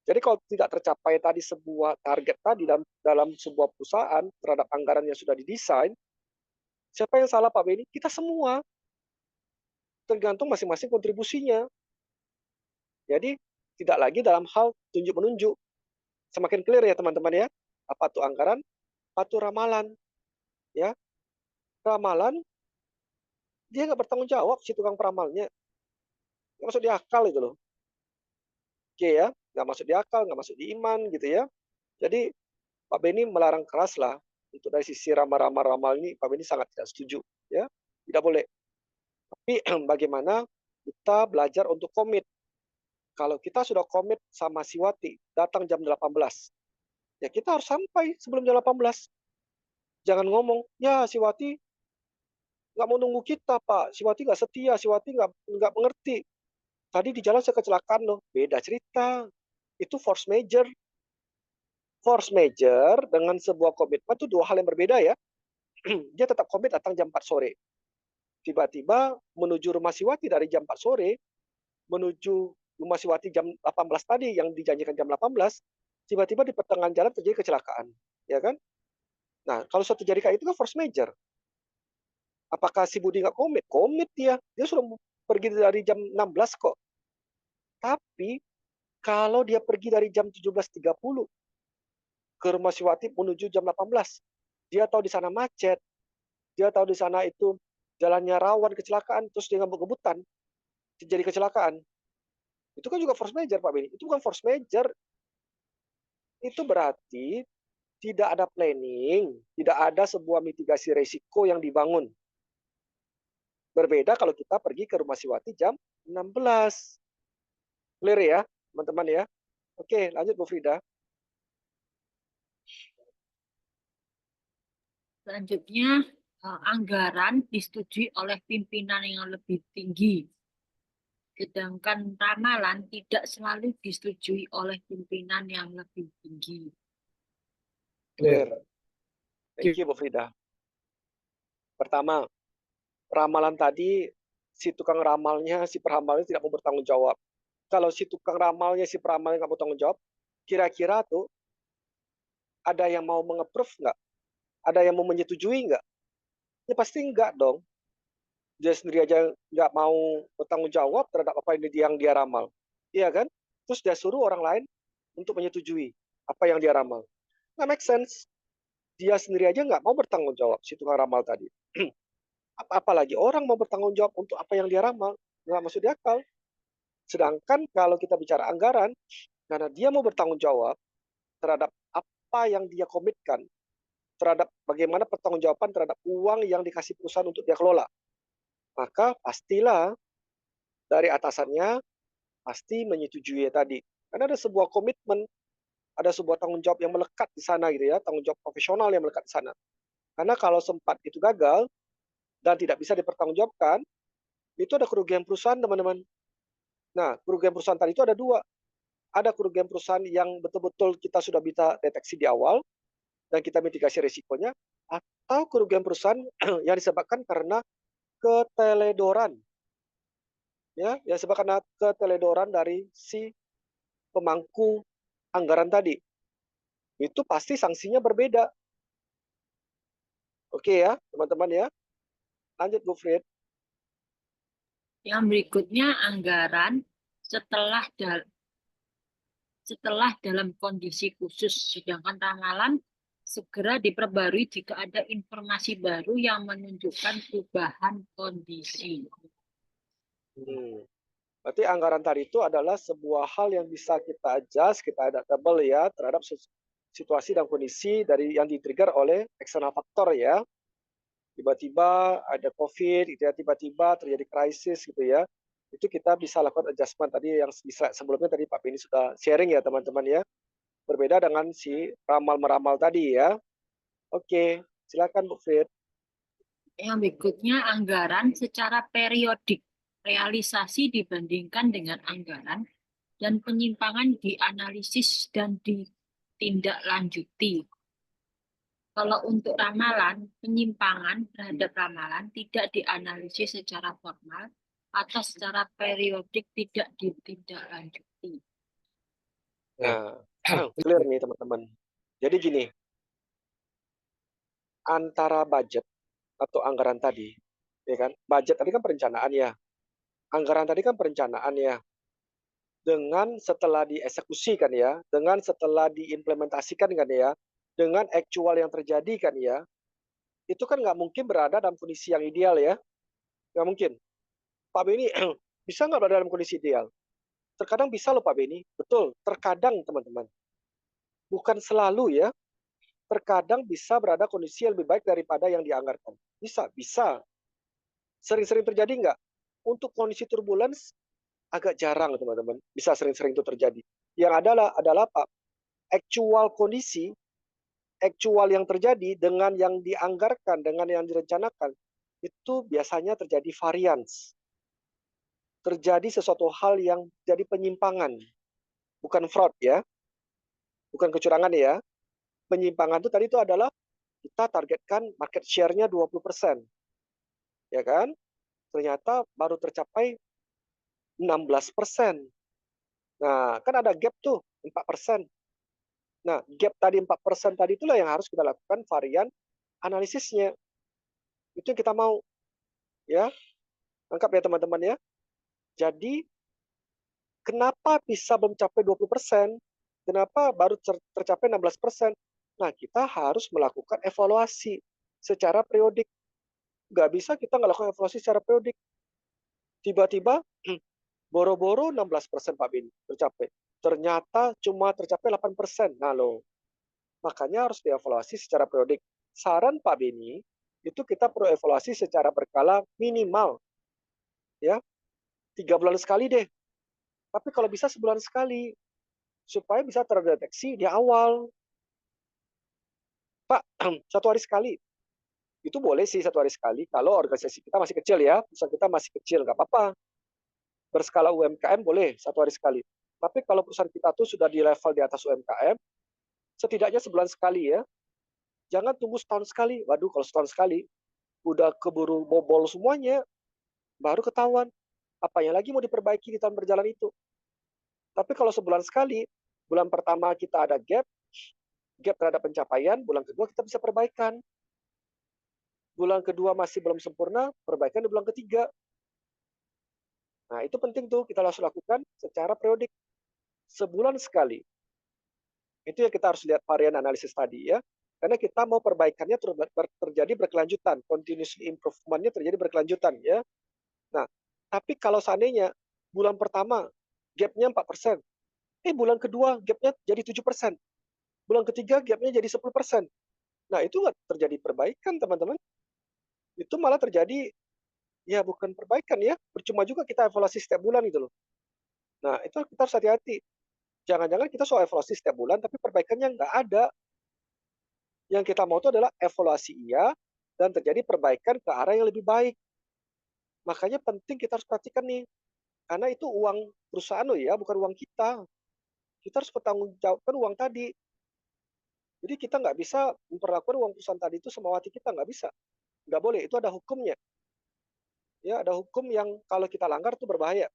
Jadi kalau tidak tercapai tadi sebuah target tadi dalam sebuah perusahaan terhadap anggaran yang sudah didesain, siapa yang salah Pak Beni? Kita semua. Tergantung masing-masing kontribusinya. Jadi tidak lagi dalam hal tunjuk-menunjuk. Semakin clear ya teman-teman ya. Apa tuh anggaran? Apa tuh ramalan? Ya, ramalan dia nggak bertanggung jawab si tukang peramalnya. Nggak masuk di akal itu loh. Oke ya, nggak masuk di akal, nggak masuk di iman gitu ya. Jadi Pak Beni melarang keras lah untuk dari sisi ramal-ramal ini. Pak Beni sangat tidak setuju, ya tidak boleh. Tapi bagaimana kita belajar untuk komit? Kalau kita sudah komit sama Siwati datang jam 18, ya kita harus sampai sebelum jam 18. Jangan ngomong, ya Siwati nggak mau nunggu kita Pak, Siwati nggak setia, Siwati nggak mengerti. Tadi di jalan saya kecelakaan loh, beda cerita. Itu force major. Force major dengan sebuah komitmen itu dua hal yang berbeda ya. Dia tetap komit datang jam 4 sore. Tiba-tiba menuju rumah Siwati dari jam 4 sore, menuju rumah Siwati jam 18 tadi yang dijanjikan jam 18, tiba-tiba di pertengahan jalan terjadi kecelakaan. Ya kan? Nah, kalau suatu terjadi kayak itu kan force major. Apakah si Budi nggak komit? Komit dia. Dia sudah pergi dari jam 16 kok. Tapi kalau dia pergi dari jam 17.30 ke rumah Siwati menuju jam 18, dia tahu di sana macet, dia tahu di sana itu jalannya rawan kecelakaan, terus dia ngebut-ngebutan, terjadi kecelakaan. Itu kan juga force major, Pak Beni. Itu bukan force major. Itu berarti tidak ada planning, tidak ada sebuah mitigasi resiko yang dibangun. Berbeda kalau kita pergi ke rumah Siwati jam 16. Clear ya, teman-teman ya? Oke, lanjut Bu Frida. Selanjutnya, anggaran disetujui oleh pimpinan yang lebih tinggi. Sedangkan ramalan tidak selalu disetujui oleh pimpinan yang lebih tinggi. Clear. Thank you Bu Frida. Pertama, ramalan tadi si tukang ramalnya, si peramalnya tidak mau bertanggung jawab. Kalau si tukang ramalnya, si peramalnya nggak mau tanggung jawab, kira-kira tuh ada yang mau menge-approve nggak? Ada yang mau menyetujui nggak? Ya pasti nggak dong. Dia sendiri aja nggak mau bertanggung jawab terhadap apa yang dia ramal. Iya kan? Terus dia suruh orang lain untuk menyetujui apa yang dia ramal. Nggak make sense. Dia sendiri aja nggak mau bertanggung jawab, si tukang ramal tadi. Apalagi orang mau bertanggung jawab untuk apa yang dia ramal. Nggak masuk di akal. Sedangkan kalau kita bicara anggaran, karena dia mau bertanggung jawab terhadap apa yang dia komitkan, terhadap bagaimana pertanggungjawaban terhadap uang yang dikasih perusahaan untuk dia kelola. maka pastilah dari atasannya pasti menyetujui tadi. Karena ada sebuah komitmen, ada sebuah tanggung jawab yang melekat di sana gitu ya, tanggung jawab profesional yang melekat di sana. Karena kalau sempat itu gagal dan tidak bisa dipertanggungjawabkan, itu ada kerugian perusahaan, teman-teman. Nah, kerugian perusahaan tadi itu ada dua. Ada kerugian perusahaan yang betul-betul kita sudah bisa deteksi di awal dan kita mitigasi risikonya, atau kerugian perusahaan yang disebabkan karena keteledoran, ya, yang disebabkan karena keteledoran dari si pemangku anggaran tadi. Itu pasti sanksinya berbeda. Oke ya, teman-teman ya. Lanjut, Bu Frid. Yang berikutnya anggaran setelah dalam kondisi khusus, sedangkan ramalan segera diperbarui jika ada informasi baru yang menunjukkan perubahan kondisi. Berarti anggaran tadi itu adalah sebuah hal yang bisa kita adjust, kita adaptable ya terhadap situasi dan kondisi dari yang di-trigger oleh eksternal faktor ya. Tiba-tiba ada COVID gitu ya, tiba-tiba terjadi krisis gitu ya. Itu kita bisa lakukan adjustment tadi yang di slide sebelumnya tadi Pak Beni sudah sharing ya teman-teman ya. Berbeda dengan si ramal-meramal tadi ya. Oke, silakan Bu Fit. Yang berikutnya anggaran secara periodik, realisasi dibandingkan dengan anggaran, dan penyimpangan dianalisis dan ditindaklanjuti. Kalau untuk ramalan, penyimpangan terhadap ramalan tidak dianalisis secara formal atau secara periodik tidak ditindaklanjuti. Nah, clear nih teman-teman. Jadi gini, antara budget atau anggaran tadi, ya kan? Budget tadi kan perencanaan ya. Anggaran tadi kan perencanaan ya. Dengan setelah dieksekusi kan ya, dengan setelah diimplementasikan kan ya, dengan actual yang terjadi kan ya, itu kan nggak mungkin berada dalam kondisi yang ideal ya. Nggak mungkin. Pak Beni, bisa nggak berada dalam kondisi ideal? Terkadang bisa loh Pak Beni. Betul, terkadang teman-teman. Bukan selalu ya. Terkadang bisa berada kondisi yang lebih baik daripada yang dianggarkan. Bisa, bisa. Sering-sering terjadi nggak? Untuk kondisi turbulence, agak jarang teman-teman. Bisa sering-sering itu terjadi. Yang adalah Pak, actual kondisi, actual yang terjadi dengan yang dianggarkan, dengan yang direncanakan, itu biasanya terjadi variance. Terjadi sesuatu hal yang jadi penyimpangan. Bukan fraud ya, bukan kecurangan ya. Penyimpangan itu tadi itu adalah kita targetkan market share-nya 20%. Ya kan? Ternyata baru tercapai 16%. Nah, kan ada gap tuh 4%. Nah, gap tadi 4% tadi itulah yang harus kita lakukan varian analisisnya. Itu yang kita mau. Ya, lengkap ya teman-teman ya. Jadi, kenapa bisa belum mencapai 20%? Kenapa baru tercapai 16%? Nah, kita harus melakukan evaluasi secara periodik. Nggak bisa kita melakukan evaluasi secara periodik. Tiba-tiba, boro-boro 16% Pak Bin tercapai. Ternyata cuma tercapai 8%. Nah loh, makanya harus dievaluasi secara periodik. Saran Pak Beni, itu kita perlu evaluasi secara berkala minimal. Ya, 3 bulan sekali deh. Tapi kalau bisa sebulan sekali. Supaya bisa terdeteksi di awal. Pak, 1 hari sekali. Itu boleh sih 1 hari sekali. Kalau organisasi kita masih kecil ya. Perusahaan kita masih kecil, nggak apa-apa. Berskala UMKM boleh 1 hari sekali. Tapi kalau perusahaan kita tuh sudah di level di atas UMKM, setidaknya sebulan sekali ya. Jangan tunggu setahun sekali. Waduh, kalau setahun sekali, udah keburu bobol semuanya, baru ketahuan. Apanya lagi mau diperbaiki di tahun berjalan itu. Tapi kalau sebulan sekali, bulan pertama kita ada gap terhadap pencapaian, bulan kedua kita bisa perbaikan. Bulan kedua masih belum sempurna, perbaikan di bulan ketiga. Nah, itu penting tuh kita harus lakukan secara periodik. Sebulan sekali. Itu yang kita harus lihat varian analisis tadi ya. Karena kita mau perbaikannya terjadi berkelanjutan. Continuous improvement-nya terjadi berkelanjutan ya. Nah, tapi kalau seandainya bulan pertama gap-nya 4%, bulan kedua gap-nya jadi 7%, bulan ketiga gap-nya jadi 10%. Nah, itu nggak terjadi perbaikan, teman-teman. Itu malah terjadi Ya bukan perbaikan ya, percuma juga kita evaluasi setiap bulan gitu loh. Nah itu kita harus hati-hati. Jangan-jangan kita soal evaluasi setiap bulan tapi perbaikannya nggak ada. Yang kita mau itu adalah evaluasi iya, dan terjadi perbaikan ke arah yang lebih baik. Makanya penting kita harus perhatikan nih, karena itu uang perusahaan loh ya, bukan uang kita. Kita harus bertanggungjawabkan uang tadi. Jadi kita nggak bisa memperlakukan uang perusahaan tadi itu sama hati kita, nggak bisa. Nggak boleh, itu ada hukumnya. Ya, ada hukum yang kalau kita langgar itu berbahaya.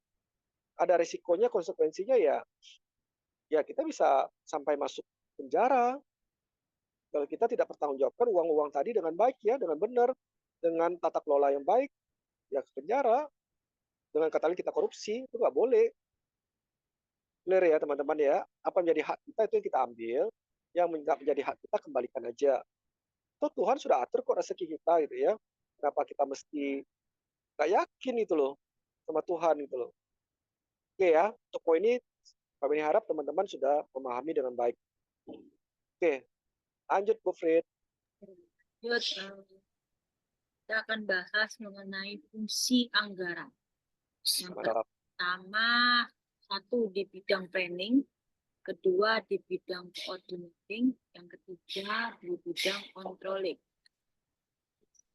Ada risikonya, konsekuensinya ya kita bisa sampai masuk penjara. Kalau kita tidak bertanggungjawabkan uang-uang tadi dengan baik ya, dengan benar, dengan tata kelola yang baik, ya ke penjara. Dengan kata lain kita korupsi, itu nggak boleh. Clear ya teman-teman ya. Apa menjadi hak kita itu yang kita ambil, yang nggak menjadi hak kita kembalikan aja. Toh Tuhan sudah atur kok rezeki kita gitu ya. Kenapa kita mesti nggak yakin itu loh sama Tuhan gitu loh. Oke ya, untuk poin ini kami harap teman-teman sudah memahami dengan baik. Oke, lanjut Bu Frit. Lanjut, kita akan bahas mengenai fungsi anggaran. Yang Mantap. pertama, satu di bidang planning, kedua di bidang coordinating, yang ketiga di bidang controlling.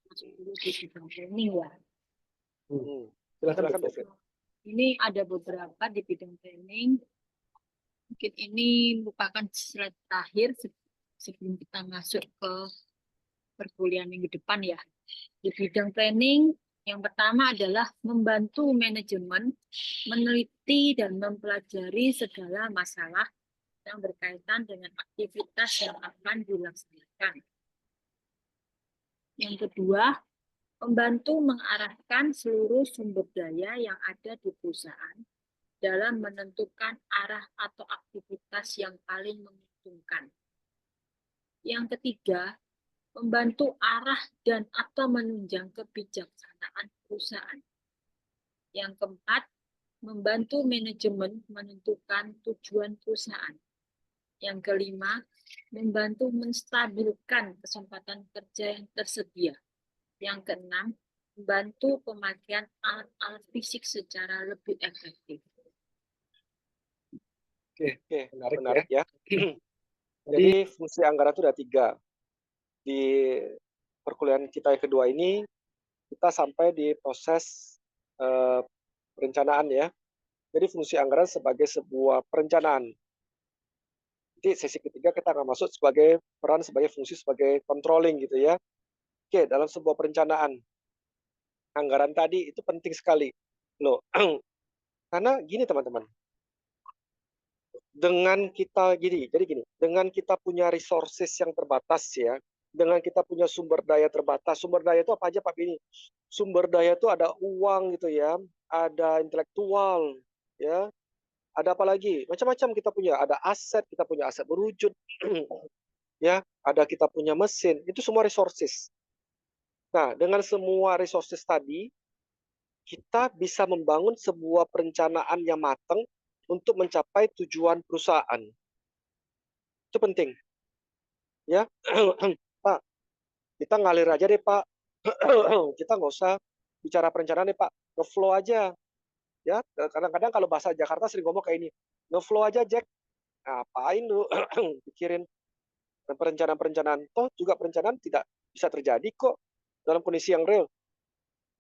Masuk dulu di bidang planning ya. Silakan Bu Frit. Ini ada beberapa di bidang planning. Mungkin ini merupakan slide terakhir sebelum kita masuk ke perkuliahan minggu depan ya. Di bidang planning, yang pertama adalah membantu manajemen meneliti dan mempelajari segala masalah yang berkaitan dengan aktivitas yang akan dilaksanakan. Yang kedua, membantu mengarahkan seluruh sumber daya yang ada di perusahaan dalam menentukan arah atau aktivitas yang paling menguntungkan. Yang ketiga, membantu arah dan atau menunjang kebijaksanaan perusahaan. Yang keempat, membantu manajemen menentukan tujuan perusahaan. Yang kelima, membantu menstabilkan kesempatan kerja yang tersedia. Yang keenam, membantu pemakaian alat-alat fisik secara lebih efektif. Oke, menarik ya. Jadi fungsi anggaran itu ada 3. Di perkuliahan kita yang kedua ini, kita sampai di proses perencanaan ya. Jadi fungsi anggaran sebagai sebuah perencanaan. Nanti sesi ketiga kita akan masuk sebagai peran sebagai fungsi sebagai controlling gitu ya. Oke, dalam sebuah perencanaan, anggaran tadi itu penting sekali. Loh, karena gini teman-teman, jadi gini, dengan kita punya resources yang terbatas ya, dengan kita punya sumber daya terbatas. Sumber daya itu apa aja Pak Bini? Sumber daya itu ada uang gitu ya, ada intelektual ya, ada apa lagi? Macam-macam kita punya, ada aset, kita punya aset berwujud ya, ada kita punya mesin, itu semua resources. Nah, dengan semua resources tadi, kita bisa membangun sebuah perencanaan yang matang untuk mencapai tujuan perusahaan. Itu penting. Ya, Pak, kita ngalir aja deh, Pak. Kita nggak usah bicara perencanaan deh, Pak. Nge-flow aja. Ya, kadang-kadang kalau bahasa Jakarta sering ngomong kayak ini. Nge-flow aja, Jack. Ngapain lu pikirin perencanaan-perencanaan? Toh juga perencanaan tidak bisa terjadi kok dalam kondisi yang real.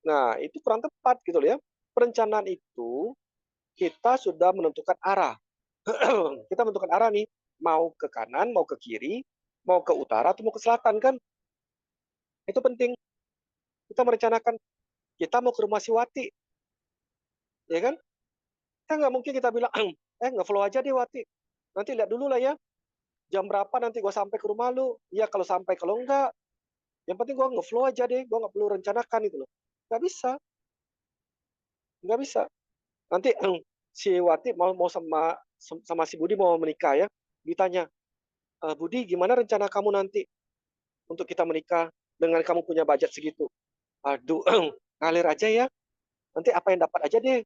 Nah, itu kurang tepat gitu loh ya. Perencanaan itu kita sudah menentukan arah. Kita menentukan arah nih, mau ke kanan, mau ke kiri, mau ke utara atau mau ke selatan kan? Itu penting. Kita merencanakan kita mau ke rumah si Wati, ya kan? Kita nggak mungkin kita bilang, nge-flow aja deh Wati. Nanti lihat dulu lah ya, jam berapa nanti gua sampai ke rumah lu. Iya kalau sampai, kalau enggak, yang penting gua nge-flow aja deh, gua nggak perlu rencanakan itu loh. Nggak bisa, nggak bisa. Nanti si Wati mau sama si Budi mau menikah ya, ditanya, Budi gimana rencana kamu nanti untuk kita menikah dengan kamu punya budget segitu? Aduh, ngalir aja ya. Nanti apa yang dapat aja deh.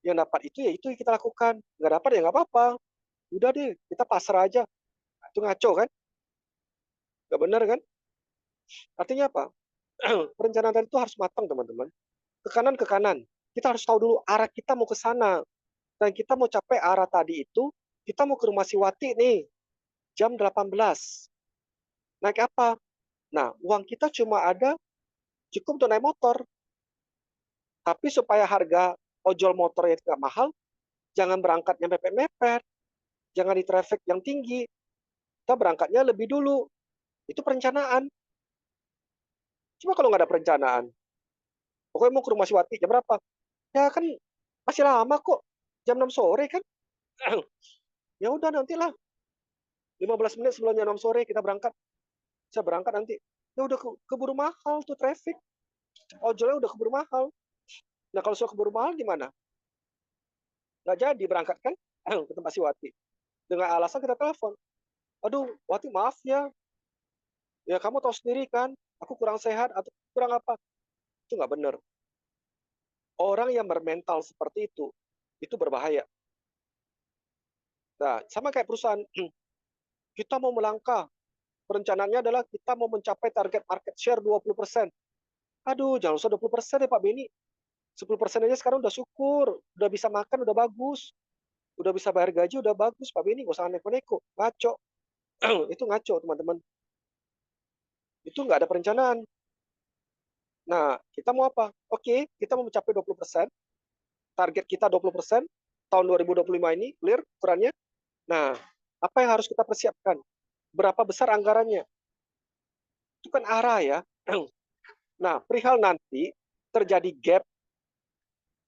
Yang dapat itu ya itu yang kita lakukan. Nggak dapat ya nggak apa-apa. Udah deh, kita pasrah aja. Itu ngaco kan? Nggak benar kan? Artinya apa? Perencanaan tadi itu harus matang teman-teman. ke kanan. Kita harus tahu dulu arah kita mau ke sana. Dan kita mau capai arah tadi itu, kita mau ke rumah si Wati nih, jam 18. Naik apa? Nah, uang kita cuma ada cukup untuk naik motor. Tapi supaya harga ojol motornya tidak mahal, jangan berangkatnya mepet-mepet, jangan di traffic yang tinggi. Kita berangkatnya lebih dulu. Itu perencanaan. Cuma kalau nggak ada perencanaan, pokoknya mau ke rumah si Wati jam berapa? Ya kan masih lama kok, jam 6 sore kan. Ya udah nantilah 15 menit sebelum jam 6 sore kita berangkat. Saya berangkat nanti. Ya udah keburu mahal tuh traffic. Ojolnya udah keburu mahal. Nah kalau sudah keburu mahal gimana? Nggak jadi berangkat kan ke tempat si Wati. Dengan alasan kita telepon. Aduh, Wati maaf ya kamu tahu sendiri kan, aku kurang sehat atau kurang apa. Itu nggak benar. Orang yang bermental seperti itu berbahaya. Nah, sama kayak perusahaan, kita mau melangkah. Perencanaannya adalah kita mau mencapai target market share 20%. Aduh, jangan usah 20% ya Pak Beni. 10% aja sekarang udah syukur. Udah bisa makan, udah bagus. Udah bisa bayar gaji, udah bagus Pak Beni. Gak usah neko-neko. Ngaco. Itu ngaco, teman-teman. Itu nggak ada perencanaan. Nah, kita mau apa? Oke, kita mau mencapai 20%. Target kita 20% tahun 2025 ini, clear ukurannya. Nah, apa yang harus kita persiapkan? Berapa besar anggarannya? Itu kan arah ya. Nah, perihal nanti terjadi gap,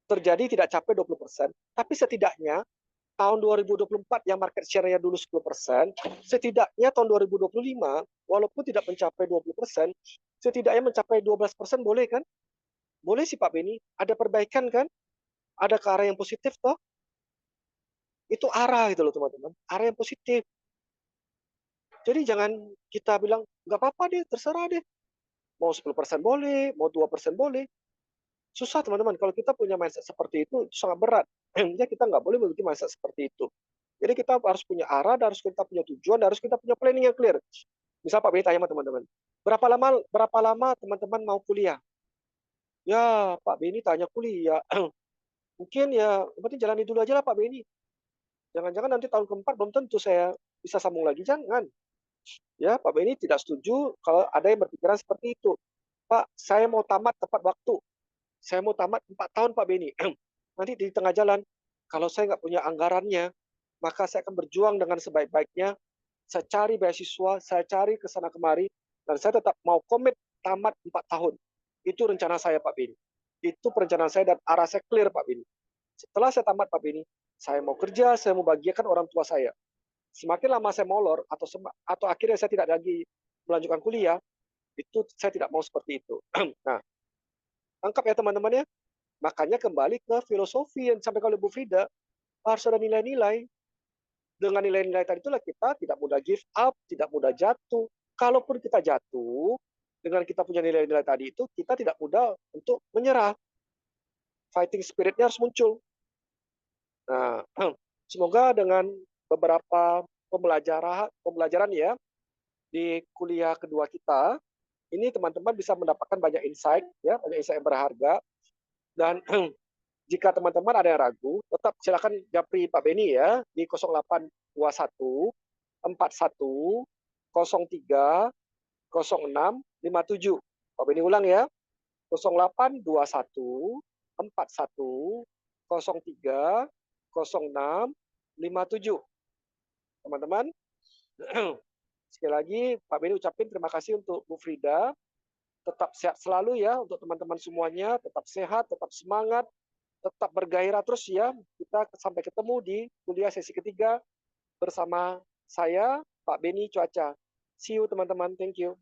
terjadi tidak capai 20%, tapi setidaknya tahun 2024 yang market share-nya dulu 10%, setidaknya tahun 2025, walaupun tidak mencapai 20%, setidaknya mencapai 12% boleh kan? Boleh sih Pak Beni, ada perbaikan kan? Ada ke arah yang positif toh? Itu arah gitu loh teman-teman, arah yang positif. Jadi jangan kita bilang, nggak apa-apa deh, terserah deh. Mau 10% boleh, mau 2% boleh. Susah teman-teman, kalau kita punya mindset seperti itu sangat berat. Ya kita nggak boleh memiliki mindset seperti itu. Jadi kita harus punya arah, dan harus kita punya tujuan, dan harus kita punya planning yang clear. Misal Pak Beni tanya sama teman-teman, berapa lama teman-teman mau kuliah? Ya Pak Beni tanya kuliah. Mungkin ya, yang penting jalani dulu aja lah Pak Beni. Jangan-jangan nanti tahun keempat belum tentu saya bisa sambung lagi, jangan. Ya, Pak Beni tidak setuju kalau ada yang berpikiran seperti itu. Pak, saya mau tamat tepat waktu. Saya mau tamat 4 tahun Pak Beni. Nanti di tengah jalan, kalau saya nggak punya anggarannya, maka saya akan berjuang dengan sebaik-baiknya. Saya cari beasiswa, saya cari ke sana kemari, dan saya tetap mau komit tamat 4 tahun. Itu rencana saya Pak Beni. Itu perencanaan saya dan arah saya clear Pak Beni. Setelah saya tamat Pak Beni, saya mau kerja, saya mau bahagiakan orang tua saya. Semakin lama saya molor atau akhirnya saya tidak lagi melanjutkan kuliah, itu saya tidak mau seperti itu. Nah, tangkap ya teman-teman ya. Makanya kembali ke filosofi yang disampaikan oleh Bu Frida, harus ada nilai-nilai. Dengan nilai-nilai tadi itulah kita tidak mudah give up, tidak mudah jatuh. Kalaupun kita jatuh, dengan kita punya nilai-nilai tadi itu, kita tidak mudah untuk menyerah. Fighting spirit-nya harus muncul. Nah, semoga dengan beberapa pembelajaran ya di kuliah kedua kita, ini teman-teman bisa mendapatkan banyak insight ya, banyak insight yang berharga. Dan jika teman-teman ada yang ragu, tetap silakan japri Pak Beni ya di 0821 41 03 06 57. Pak Beni ulang ya, 0821 41 03 06 57. Teman-teman, sekali lagi Pak Beni ucapin terima kasih untuk Bu Frida. Tetap sehat selalu ya untuk teman-teman semuanya, tetap sehat, tetap semangat, tetap bergairah terus ya. Kita sampai ketemu di kuliah sesi ketiga bersama saya, Pak Beni Cuaca. See you teman-teman, thank you.